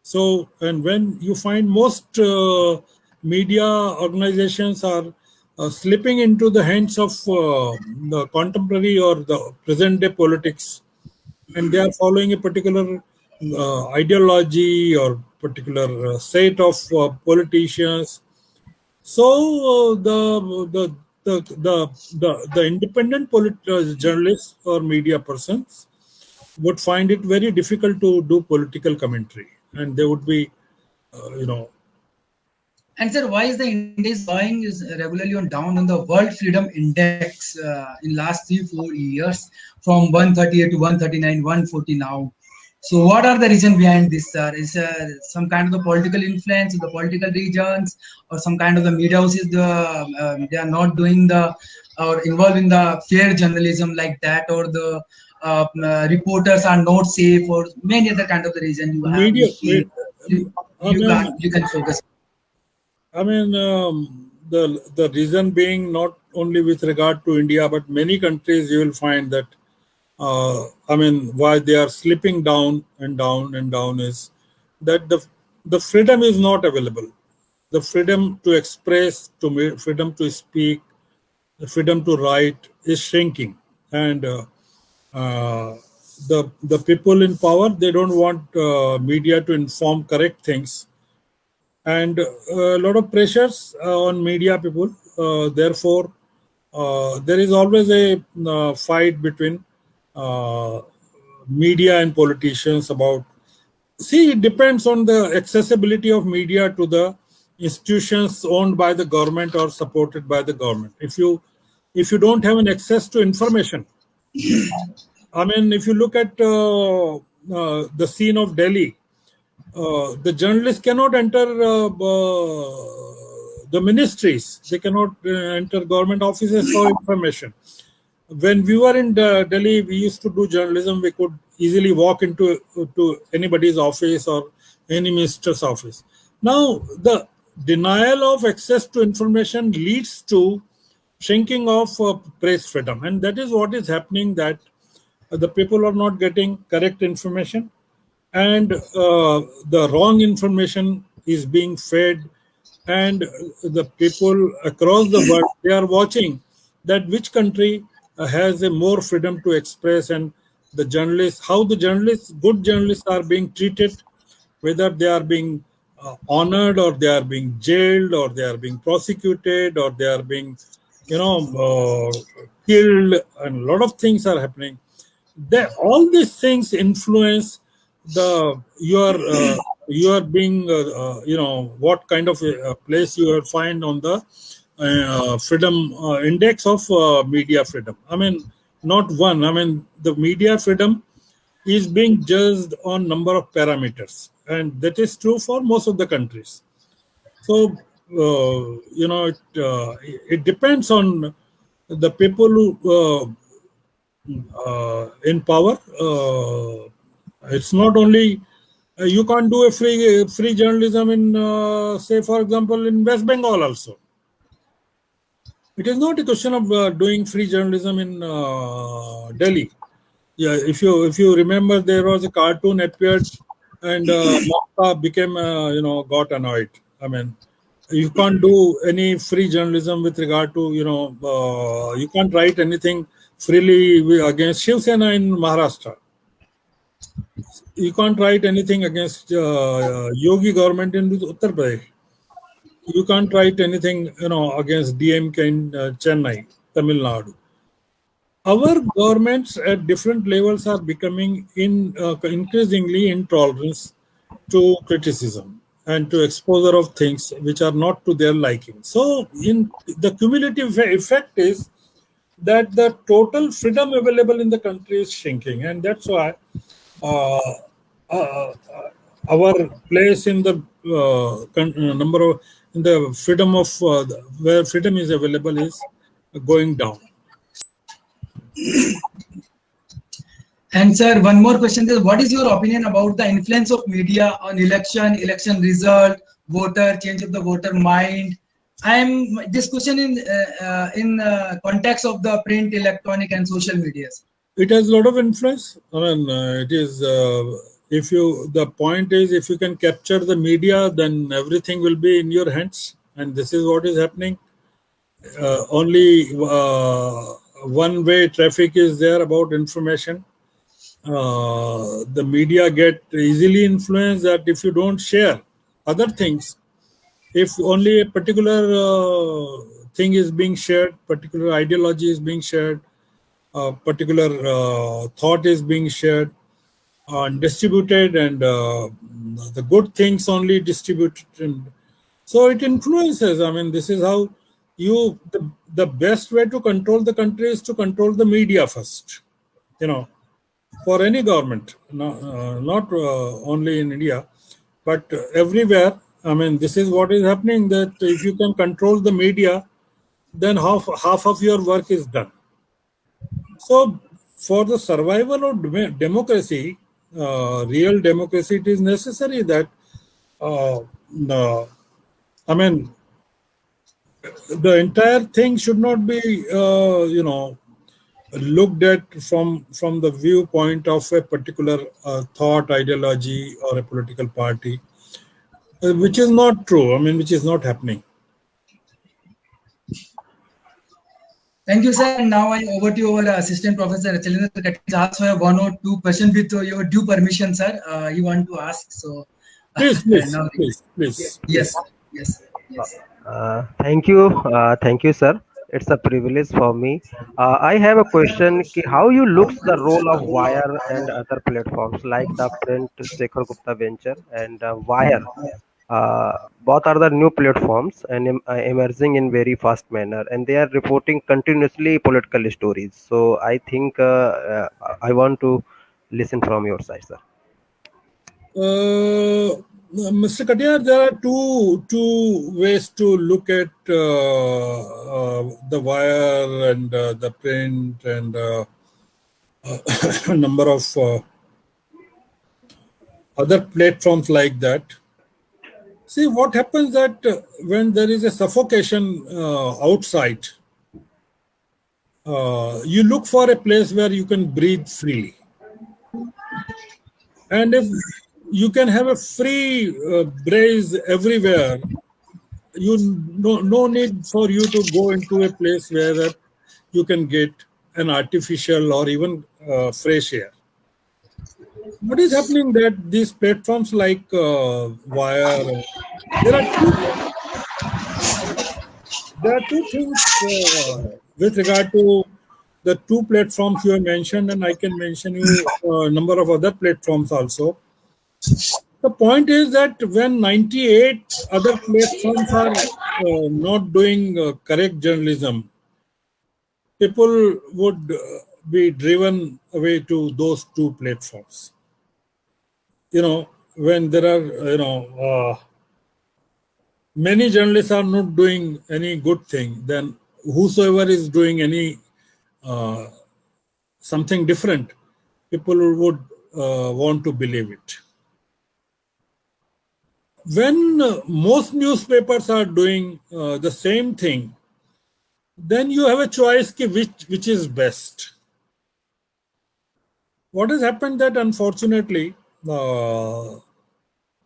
So, and when you find most media organizations are slipping into the hands of the contemporary or the present day politics, and they are following a particular ideology or particular set of politicians. So the independent journalists or media persons would find it very difficult to do political commentary, and they would be, you know, And sir, why is the India is going is regularly on down on the World Freedom Index in last 3 4 years from 138 to 139, 140 now. So what are the reason behind this, sir? Is some kind of the political influence in the political regions, or some kind of the media houses they are not doing the or involved in the fair journalism like that, or the reporters are not safe, or many other kind of the reason you have media. you, I mean, you can focus. the reason being not only with regard to India, but many countries, you will find that why they are slipping down and down and down is that the freedom is not available. The freedom to express, freedom to speak, the freedom to write is shrinking, and the people in power, they don't want media to inform correct things, and a lot of pressures on media people. Therefore, there is always a fight between uh, media and politicians about. See, it depends on the accessibility of media to the institutions owned by the government or supported by the government. If you don't have an access to information, if you look at the scene of Delhi, the journalists cannot enter the ministries. They cannot enter government offices for information. When we were in Delhi, we used to do journalism. We could easily walk into to anybody's office or any minister's office. Now, the denial of access to information leads to shrinking of press freedom, and that is what is happening. That the people are not getting correct information, and the wrong information is being fed, and the people across the world, they are watching that which country has a more freedom to express, and the journalists, how the journalists, good journalists, are being treated, whether they are being honored, or they are being jailed, or they are being prosecuted, or they are being, killed, and a lot of things are happening. All these things influence the you are being what kind of a place you will find on the freedom index of media freedom. Not one. The media freedom is being judged on number of parameters, and that is true for most of the countries. So it depends on the people who in power. It's not only you can't do a free journalism in say, for example, in West Bengal also. It is not a question of doing free journalism in Delhi. Yeah, if you remember, there was a cartoon appeared, and Mamta became got annoyed. You can't do any free journalism with regard to you can't write anything freely against Shiv Sena in Maharashtra. You can't write anything against Yogi government in Uttar Pradesh. You can't write anything against DMK in Chennai, Tamil Nadu. Our governments at different levels are becoming increasingly intolerant to criticism and to exposure of things which are not to their liking. So, in the cumulative effect is that the total freedom available in the country is shrinking, and that's why uh, uh, our place in the number of in the freedom of where freedom is available is going down. And sir, one more question is, what is your opinion about the influence of media on election result, voter, change of the voter mind? I am this question in context of the print, electronic, and social medias. It has a lot of influence. I mean, it is if you the point is if you can capture the media, then everything will be in your hands, and this is what is happening. Only one way traffic is there about information. The media get easily influenced that if you don't share other things, if only a particular thing is being shared, particular ideology is being shared, particular thought is being shared and distributed, and the good things only distributed, and so it influences. I mean, this is how the best way to control the country is to control the media first, you know, for any government, not only in India, but everywhere. I mean, this is what is happening, that if you can control the media, then half of your work is done. So, for the survival of democracy, real democracy, it is necessary that, I mean, the entire thing should not be, looked at from the viewpoint of a particular thought, ideology, or a political party, which is not true. I mean, which is not happening. Thank you, sir. And now I over to our assistant professor Chalendra Katin to ask for one or two questions with your due permission, sir. You want to ask, so Please, please, now, please, please, yes, please. yes, yes. Thank you, sir. It's a privilege for me. I have a question. How you looks the role of Wire and other platforms like the print Shekhar Gupta venture and Wire? Both are the new platforms and emerging in very fast manner, and they are reporting continuously political stories. So I think I want to listen from your side, sir. Mr. Katyar, there are two ways to look at the wire and the print and a number of other platforms like that. See what happens that when there is a suffocation outside, you look for a place where you can breathe freely. And if you can have a free breeze everywhere, no need for you to go into a place where that you can get an artificial or even fresh air. What is happening that these platforms like Wire, there are two things with regard to the two platforms you have mentioned, and I can mention you a number of other platforms also. The point is that when 98 other platforms are not doing correct journalism, people would be driven away to those two platforms. When there are, many journalists are not doing any good thing, then whosoever is doing any something different, people would want to believe it. When most newspapers are doing the same thing, then you have a choice which is best. What has happened that unfortunately,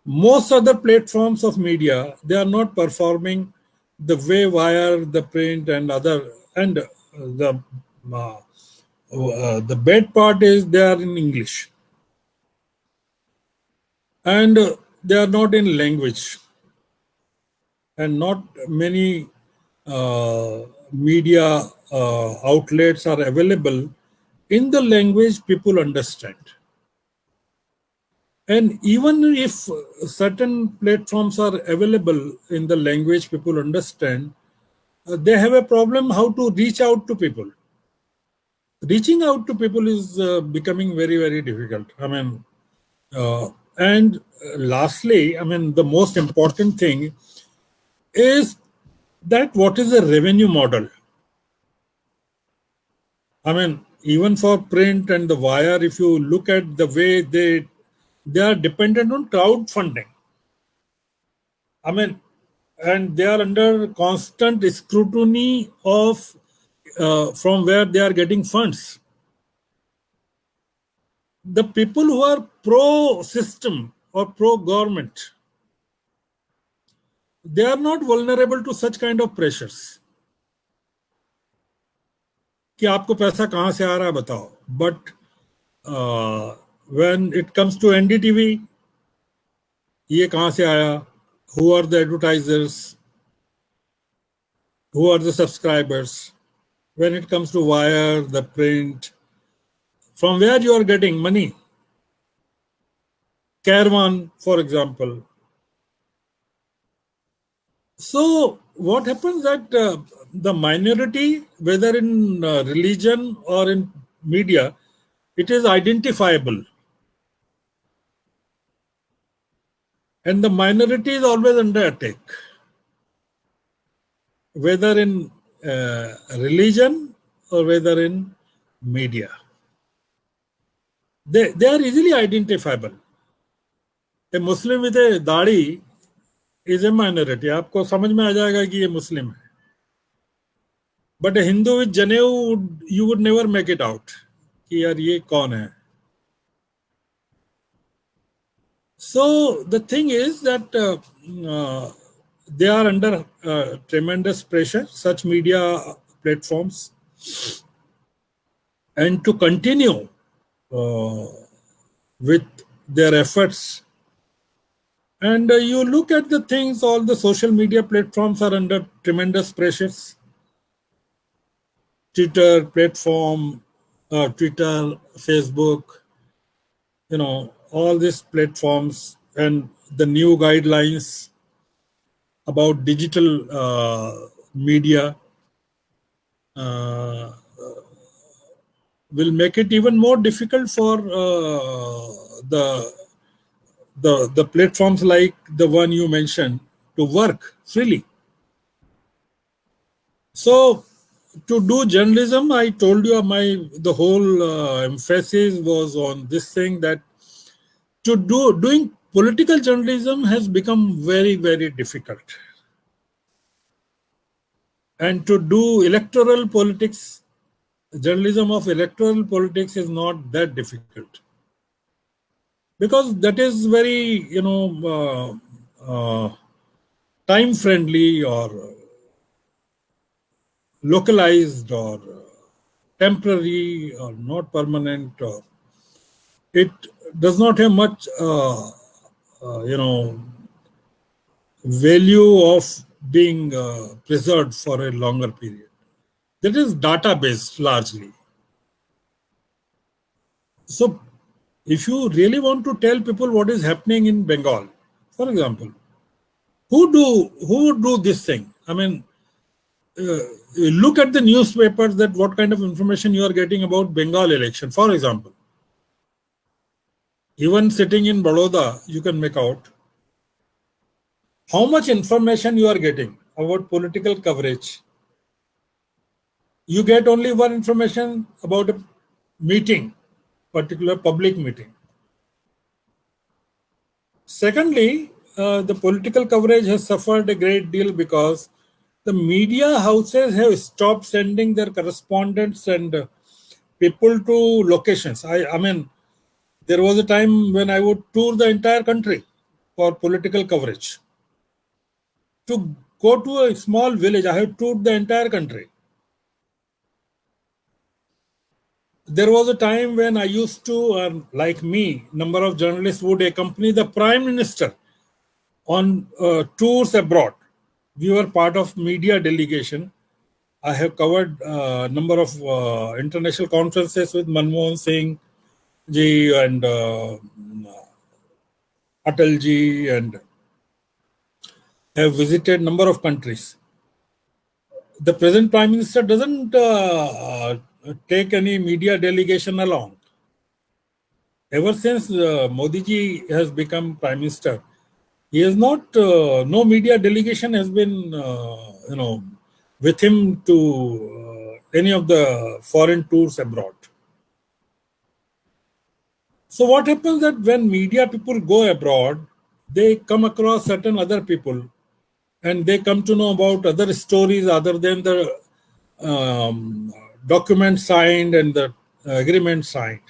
most other platforms of media, they are not performing the way Wire, the print, and other, and the bad part is they are in English, and they are not in language, and not many media outlets are available in the language people understand. And even if certain platforms are available in the language people understand, they have a problem how to reach out to people. Reaching out to people is becoming very, very difficult. I mean, And lastly, I mean, the most important thing is that what is the revenue model? I mean, even for print and the wire, if you look at the way they are dependent on crowdfunding. I mean, and they are under constant scrutiny of from where they are getting funds. The people who are pro system or pro government, they are not vulnerable to such kind of pressures. कि आपको पैसा कहाँ से आ रहा है बताओ. But when it comes to NDTV, ये कहाँ से आया? Who are the advertisers? Who are the subscribers? When it comes to wire, the print, from where you are getting money? Caravan, for example. So what happens that the minority, whether in religion or in media, it is identifiable. And the minority is always under attack, whether in religion or whether in media. They are easily identifiable. A Muslim with a दाढ़ी is a minority. आपको समझ में आ जाएगा कि ये मुस्लिम है. But a Hindu with Janeau, you would never make it out कि यार ये कौन है. So the thing is that they are under tremendous pressure, such media platforms, and to continue with their efforts. And you look at the things, all the social media platforms are under tremendous pressures. Twitter platform, Twitter, Facebook, all these platforms and the new guidelines about digital media will make it even more difficult for the platforms like the one you mentioned to work freely. So to do journalism, I told you the whole emphasis was on this thing that doing political journalism has become very, very difficult. And to do electoral politics, journalism of electoral politics is not that difficult. Because that is very, time friendly or localized or temporary or not permanent, or it does not have much value of being preserved for a longer period. That is data based largely. So if you really want to tell people what is happening in Bengal, for example, who would do this thing? I mean, look at the newspapers, that what kind of information you are getting about Bengal election, for example. Even sitting in Baroda, you can make out how much information you are getting about political coverage. You get only one information about a meeting, particular public meeting. Secondly, the political coverage has suffered a great deal because the media houses have stopped sending their correspondents and people to locations. I mean, there was a time when I would tour the entire country for political coverage. To go to a small village, I have toured the entire country. There was a time when I used to, like me, number of journalists would accompany the Prime Minister on tours abroad. We were part of media delegation. I have covered a number of international conferences with Manmohan Singh ji and Atal ji, and have visited number of countries. The present Prime Minister doesn't take any media delegation along. Ever since Modi ji has become Prime Minister, he has not, no media delegation has been, with him to any of the foreign tours abroad. So what happens that when media people go abroad, they come across certain other people and they come to know about other stories other than the document signed and the agreement signed.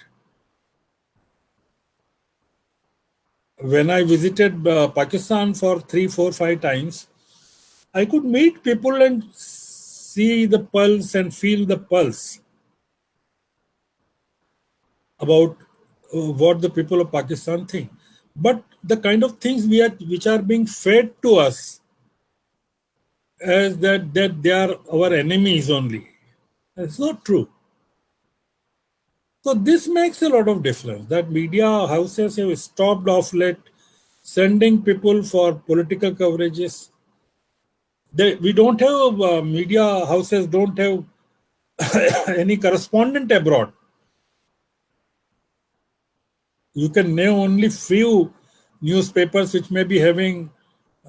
When I visited Pakistan for 3, 4, 5 times, I could meet people and see the pulse and feel the pulse about what the people of Pakistan think. But the kind of things which are being fed to us as that they are our enemies only. It's not true. So this makes a lot of difference. That media houses have stopped off late sending people for political coverages. We don't have media houses don't have any correspondent abroad. You can name only few newspapers which may be having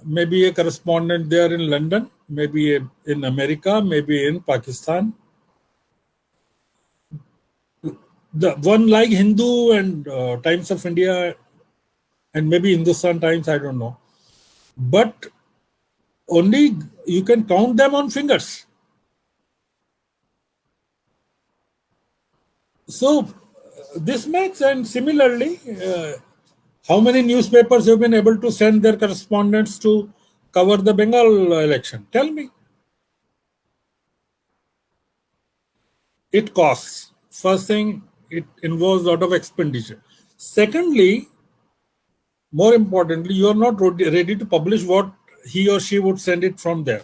maybe a correspondent there in London, maybe in America, maybe in Pakistan. The one like Hindu and Times of India and maybe Hindustan Times, I don't know. But only you can count them on fingers. So this makes, and similarly, how many newspapers have been able to send their correspondents to cover the Bengal election? Tell me. It costs. First thing, it involves a lot of expenditure. Secondly, more importantly, you are not ready to publish what he or she would send it from there.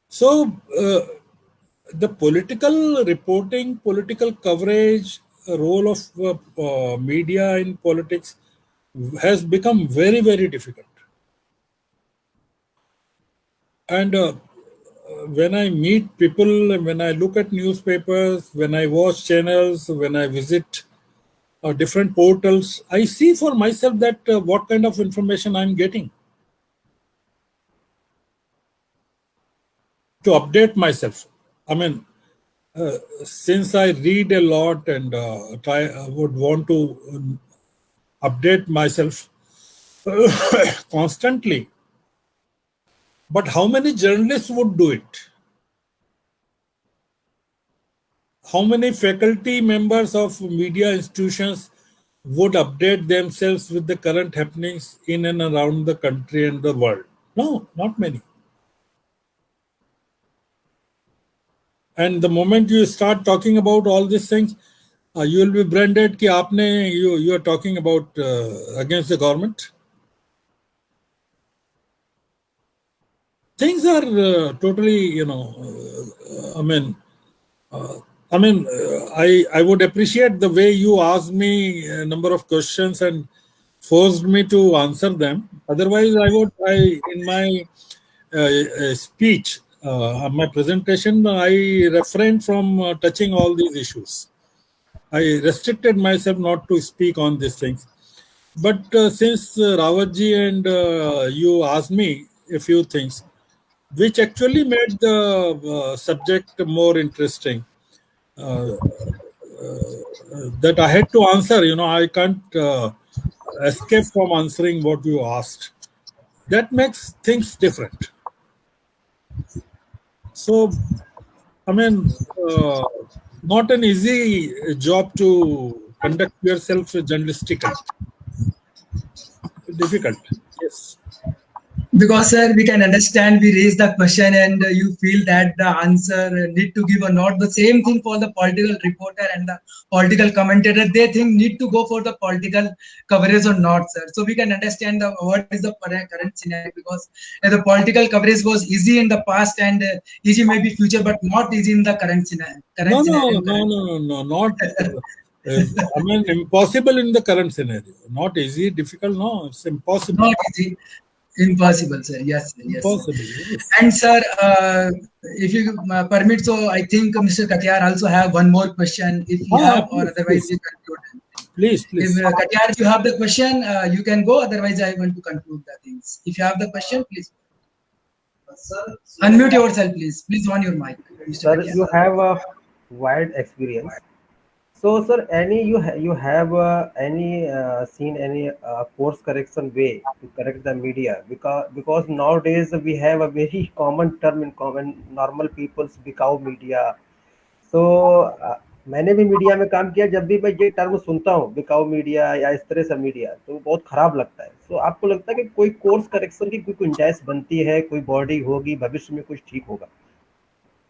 So, the political reporting, political coverage, role of media in politics has become very, very difficult. And when I meet people, when I look at newspapers, when I watch channels, when I visit different portals, I see for myself that what kind of information I'm getting. To update myself. I mean, since I read a lot and I would want to update myself constantly. But how many journalists would do it? How many faculty members of media institutions would update themselves with the current happenings in and around the country and the world? No, not many. And the moment you start talking about all these things, you will be branded कि आपने you are talking about against the government. Things are totally, I would appreciate the way you asked me a number of questions and forced me to answer them. Otherwise, I in my speech, my presentation, I refrained from touching all these issues. I restricted myself not to speak on these things. But since Rawatji and you asked me a few things, which actually made the subject more interesting, that I had to answer. I can't escape from answering what you asked. That makes things different. So, I mean, not an easy job to conduct yourself journalistically. Difficult, yes. Because sir, we can understand we raise the question and you feel that the answer need to give or not. The same thing for the political reporter and the political commentator. They think need to go for the political coverage or not, sir. So we can understand what is the current scenario, because the political coverage was easy in the past and easy maybe future, but not easy in the current scenario. No, not. I mean, impossible in the current scenario. Not easy, difficult. No, it's impossible. Not easy. Impossible, sir. Yes, sir. Yes, sir. Impossible. Yes. And sir, if you permit, so I think Mr. Katyar also have one more question. If you Ah, have, or please, otherwise please, we conclude. please, If please. Katyar, if you have the question, you can go. Otherwise, I want to conclude the things. If you have the question, please unmute yourself, please. Please on your mic, Mr. Sir, Katyar. you have a wide experience. So, sir, any you have any seen any course correction way to correct the media, because nowadays we have a very common term in common normal people's बिकाऊ media. So मैंने भी media में काम किया, जब भी मैं ये टर्म सुनता हूँ बिकाऊ मीडिया या इस तरह से मीडिया, तो बहुत खराब लगता है. सो आपको लगता है कि कोई कोर्स करेक्शन की कोई गुंजाइश बनती है, कोई बॉडी होगी भविष्य में कुछ ठीक होगा?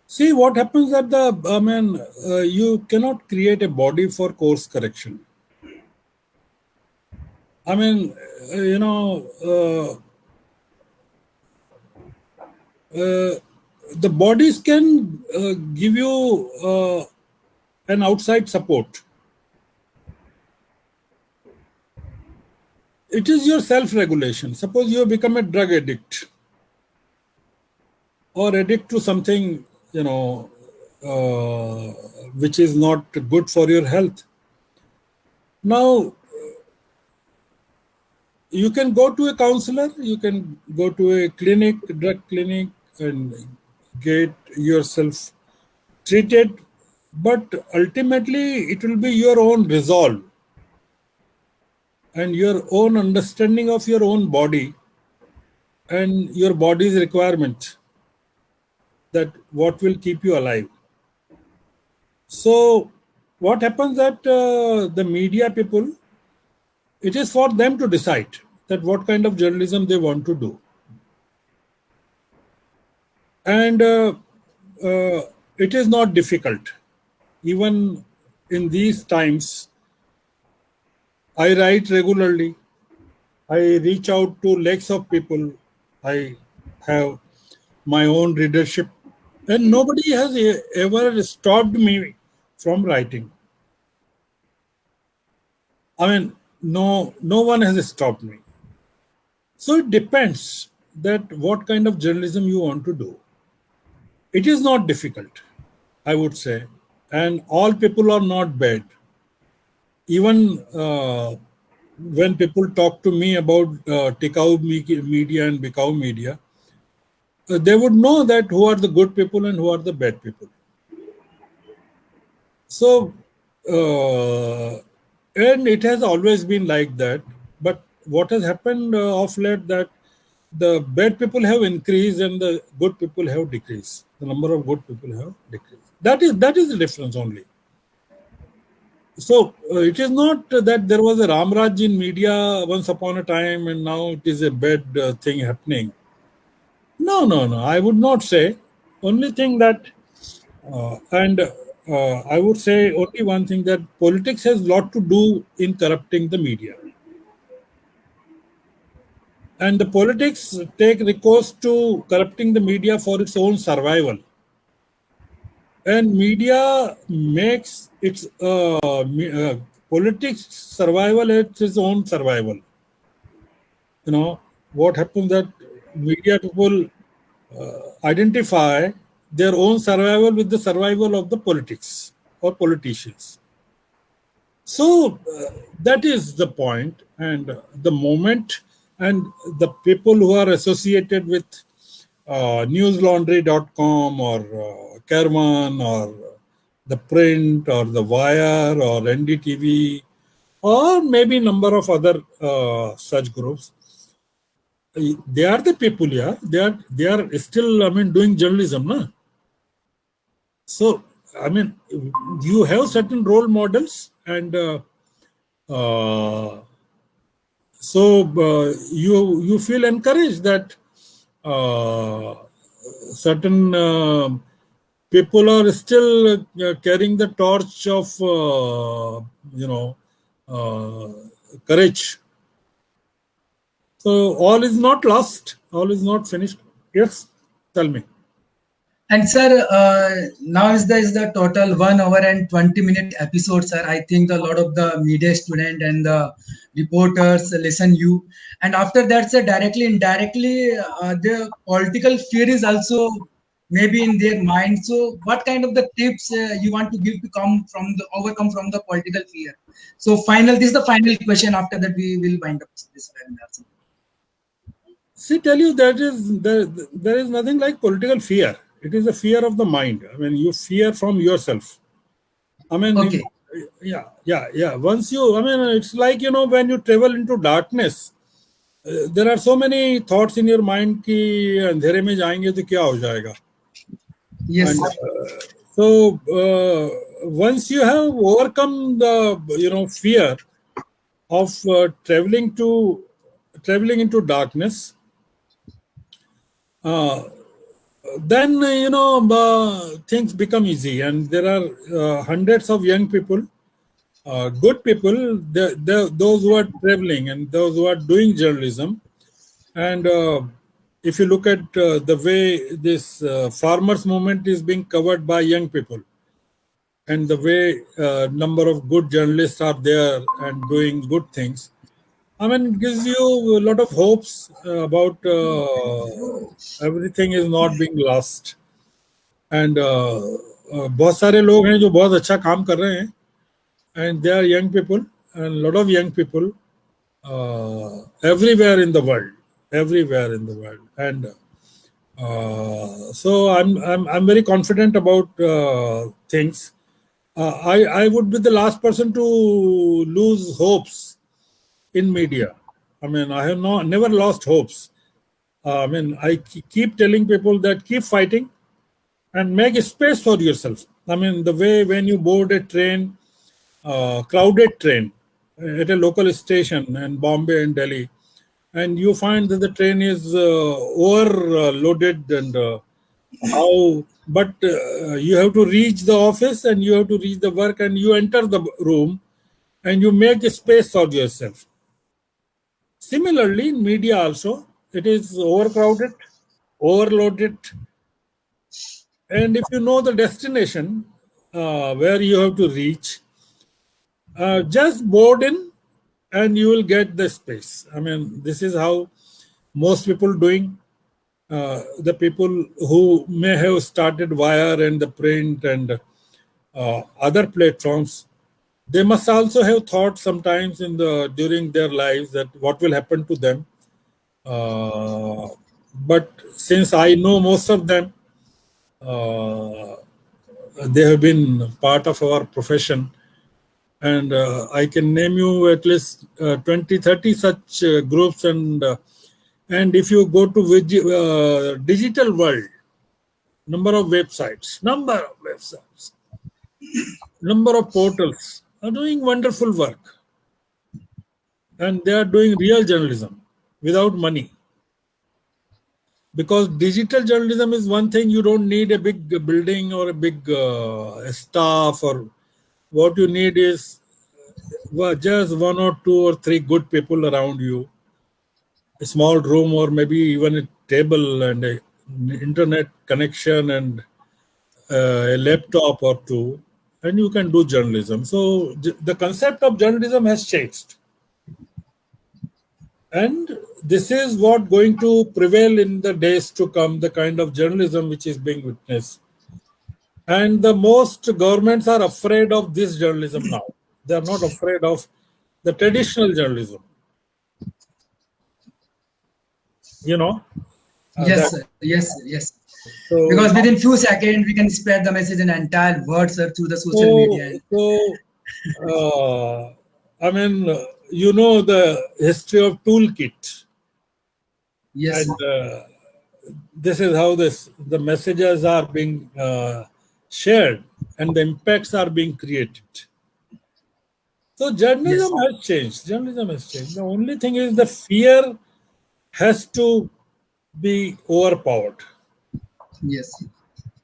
See what happens at the, I mean, you cannot create a body for course correction. I mean, the bodies can give you an outside support. It is your self-regulation. Suppose you become a drug addict or addict to something, which is not good for your health. Now, you can go to a counselor, you can go to a clinic, drug clinic, and get yourself treated, but ultimately it will be your own resolve and your own understanding of your own body and your body's requirement, that what will keep you alive. So what happens that the media people, it is for them to decide that what kind of journalism they want to do. And it is not difficult. Even in these times, I write regularly. I reach out to lakhs of people. I have my own readership. And nobody has ever stopped me from writing. I mean, no one has stopped me. So it depends that what kind of journalism you want to do. It is not difficult, I would say, and all people are not bad. Even when people talk to me about Tikau media and Bikau media, they would know that who are the good people and who are the bad people. So, and it has always been like that. But what has happened of late, that the bad people have increased and the good people have decreased. The number of good people have decreased. That is the difference only. So it is not that there was a Ramraj in media once upon a time and now it is a bad thing happening. No. I would not say. Only thing that, and I would say only one thing, that politics has a lot to do in corrupting the media. And the politics take recourse to corrupting the media for its own survival. And media makes its politics survival at its own survival. What happens that media people identify their own survival with the survival of the politics or politicians. So that is the point. And the moment, and the people who are associated with newslaundry.com or Kerman or the Print or the Wire or NDTV or maybe number of other such groups, they are the people, yeah. They are still, doing journalism, na? So, you have certain role models, and you feel encouraged that certain people are still carrying the torch of courage. So all is not lost, all is not finished. Yes, tell me. And sir, now is the total 1 hour and 20-minute episode, sir. I think a lot of the media student and the reporters listen you. And after that, sir, directly, indirectly, the political fear is also maybe in their mind. So, what kind of the tips you want to give to come from the overcome from the political fear? So, this is the final question. After that, we will wind up this webinar. See, tell you that there is nothing like political fear. It is a fear of the mind. I mean, you fear from yourself. I mean, Okay. yeah. Once you, I mean, it's like, when you travel into darkness, there are so many thoughts in your mind कि अंधेरे में जाएंगे तो क्या हो जाएगा. Yes, And sir. so once you have overcome the fear of traveling into darkness, then things become easy, and there are hundreds of young people, good people, those who are traveling and those who are doing journalism. And if you look at the way this farmers movement is being covered by young people, and the way number of good journalists are there and doing good things, I mean, it gives you a lot of hopes about everything is not being lost. And बहुत सारे लोग हैं जो बहुत अच्छा काम कर रहे हैं, and they are young people, and a lot of young people everywhere in the world. And so I'm very confident about things. I would be the last person to lose hopes in media. I mean, I have never lost hopes. I mean, I keep telling people that keep fighting and make a space for yourself. I mean, the way when you board a train, crowded train at a local station in Bombay and Delhi, and you find that the train is overloaded, and but you have to reach the office and you have to reach the work, and you enter the room and you make a space for yourself. Similarly, in media also, it is overcrowded, overloaded, and if you know the destination where you have to reach, just board in and you will get the space. I mean, this is how most people doing. The people who may have started Wire and the print and other platforms, they must also have thought sometimes during their lives that what will happen to them. But since I know most of them, they have been part of our profession, and I can name you at least 20, 30 such groups. And if you go to digital world, number of websites, number of portals are doing wonderful work, and they are doing real journalism without money. Because digital journalism is one thing, you don't need a big building or a big staff, or what you need is just one or two or three good people around you, a small room, or maybe even a table and an internet connection and a laptop or two, and you can do journalism. So the concept of journalism has changed. And this is what going to prevail in the days to come, the kind of journalism which is being witnessed. And the most governments are afraid of this journalism now. They are not afraid of the traditional journalism. Yes, That. sir. Yes, sir. Yes. So, Because within few seconds we can spread the message in entire world, sir, through the social so, media. so I mean, the history of toolkit, Yes, and sir. this is how the messages are being shared and the impacts are being created. So Yes. journalism has changed. Journalism has changed. The only thing is the fear has to be overpowered. Yes.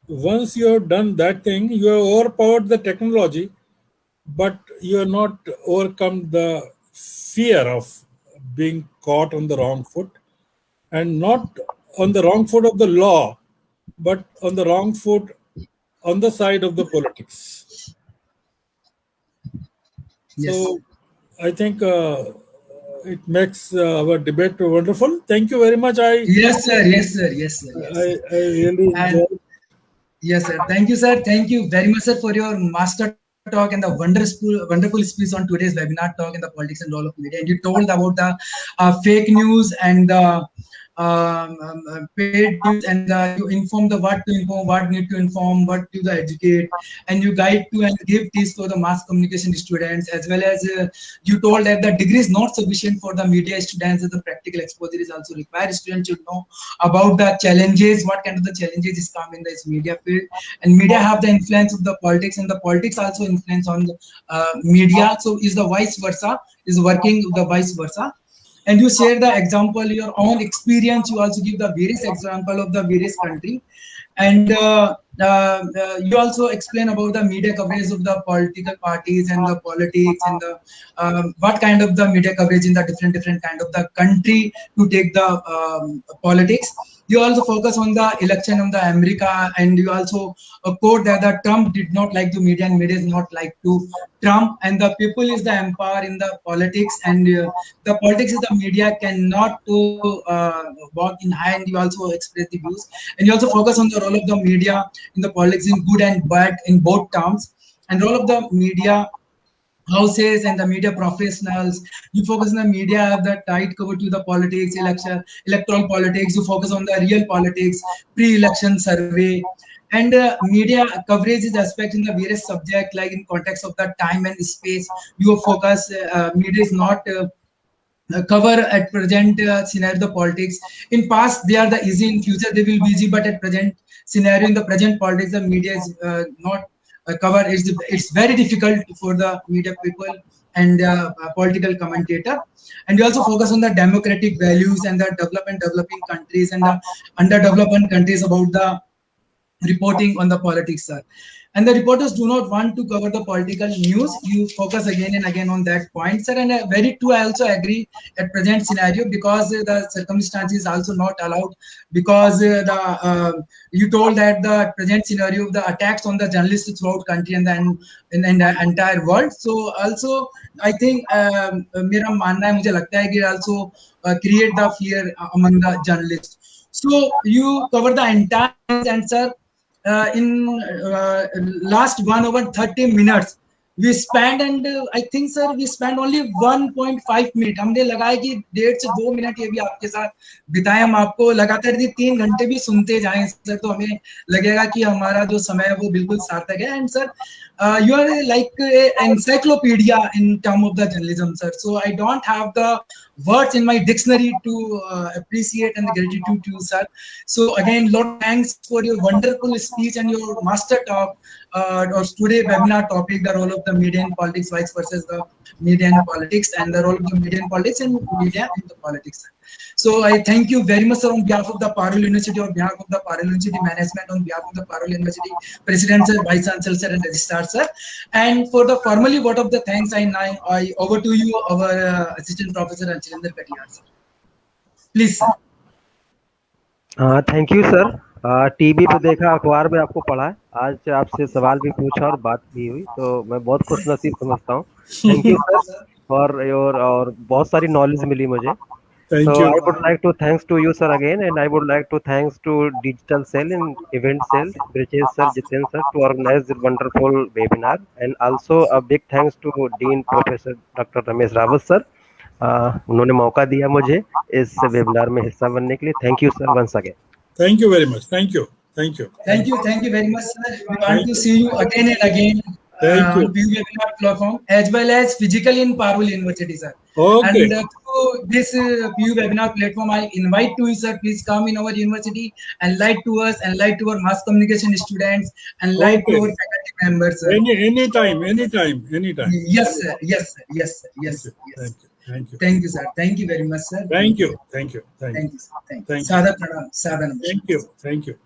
Once you have done that thing, you have overpowered the technology, but you have not overcome the fear of being caught on the wrong foot, and not on the wrong foot of the law, but on the wrong foot on the side of the politics. Yes. So I think it makes our debate wonderful. Thank you very much. Yes, sir. Yes, sir. Yes, sir. Yes, sir. I really And enjoyed. yes, sir. Thank you, sir. Thank you very much, sir, for your master talk and the wonderful speech on today's webinar talk in the politics and role of media. And you told about the fake news and the paid news, and you inform the what to inform, what need to inform, what to the educate, and you guide to and give tips for the mass communication students, as well as you told that the degree is not sufficient for the media students, and the practical exposure is also required. Students should know about the challenges, what kind of the challenges is come in this media field, and media have the influence of the politics, and the politics also influence on the media. So is the vice versa, is working the vice versa. And you share the example, your own experience. You also give the various example of the various country, and you also explain about the media coverage of the political parties and the politics, and the what kind of the media coverage in the different kind of the country to take the politics. You also focus on the election of the America, and you also quote that the Trump did not like the media, and media is not like to Trump, and the people is the empire in the politics, and the politics is the media cannot to walk in hand. You also express the views, and you also focus on the role of the media in the politics in good and bad in both terms, and role of the media houses and the media professionals. You focus on the media have the tight cover to the politics, election, electoral politics. You focus on the real politics, pre-election survey, and media coverage is aspect in the various subject, like in context of the time and space. Your focus, media is not cover at present scenario the politics. In past they are the easy, in future they will be easy, but at present scenario in the present politics the media is not cover. It's very difficult for the media people and political commentator. And we also focus on the democratic values and the developing countries and the underdeveloped countries about the reporting on the politics, sir. And the reporters do not want to cover the political news. You focus again and again on that point, sir. And very true, I also agree at present scenario, because the circumstances also not allowed, because you told that the present scenario of the attacks on the journalists throughout country and then in the entire world. So also I think मेरा मानना है, मुझे लगता है कि also create the fear among the journalists. So you cover the entire things, and sir, in last 1 hour 30 minutes we spent, and I think sir we spent only 1.5 minute. हमने लगाया कि 1.5 से 2 मिनट ये भी आपके साथ बिताए, हम आपको लगातार यदि 3 घंटे भी सुनते जाएं सर, तो हमें लगेगा कि हमारा जो समय है वो बिल्कुल सार्थक है. And sir you are like an encyclopedia in term of the journalism, sir. So I don't have the words in my dictionary to appreciate and gratitude to you, sir. So again, lot of thanks for your wonderful speech and your master talk or today webinar topic, the role of the media in politics, vice versus the media in politics, and the role of the media in politics and media in the politics. So I thank you very much, sir, on behalf of the Parul University, on behalf of the Parul University management, on behalf of the Parul University President, sir, Vice Chancellor, sir, and Registrar, sir. And for the formally vote of the thanks, I over to you, our Assistant Professor Anchalinder Katiyar, sir. Please, sir. Thank you sir. TV पे देखा, अखबार में आपको पढ़ा है, आज आपसे सवाल भी पूछा और बात भी हुई, तो मैं बहुत खुश नसीब समझता हूँ. Thank you sir for your, और बहुत सारी नॉलेज मिली मुझे. Thank So you. I would like to thanks to you sir again, and I would like to thanks to digital cell and event cell, Brijesh sir, Jiten sir, to organize this wonderful webinar, and also a big thanks to Dean Professor Dr. Ramesh Rawat sir. उन्होंने मौका दिया मुझे इस webinar में हिस्सा बनने के लिए. Thank you sir once again. Thank you very much. Thank you. Thank you. Thank you very much, sir. We want to see you again and again Thank on PU webinar platform, as well as physically in Parul University, sir. Okay. And through this PU webinar platform, I invite to you, sir, please come in our university and light to us, and light to our mass communication students, and light to our faculty members, sir. Anytime. Yes, sir. Yes, sir. Yes, sir. Yes, sir. Yes. Thank you. Thank you, sir. Thank you very much, sir. Thank you. Thank you, sir. Thank you. Thank you. Sadha pranam. Sadha namaskar. Thank you.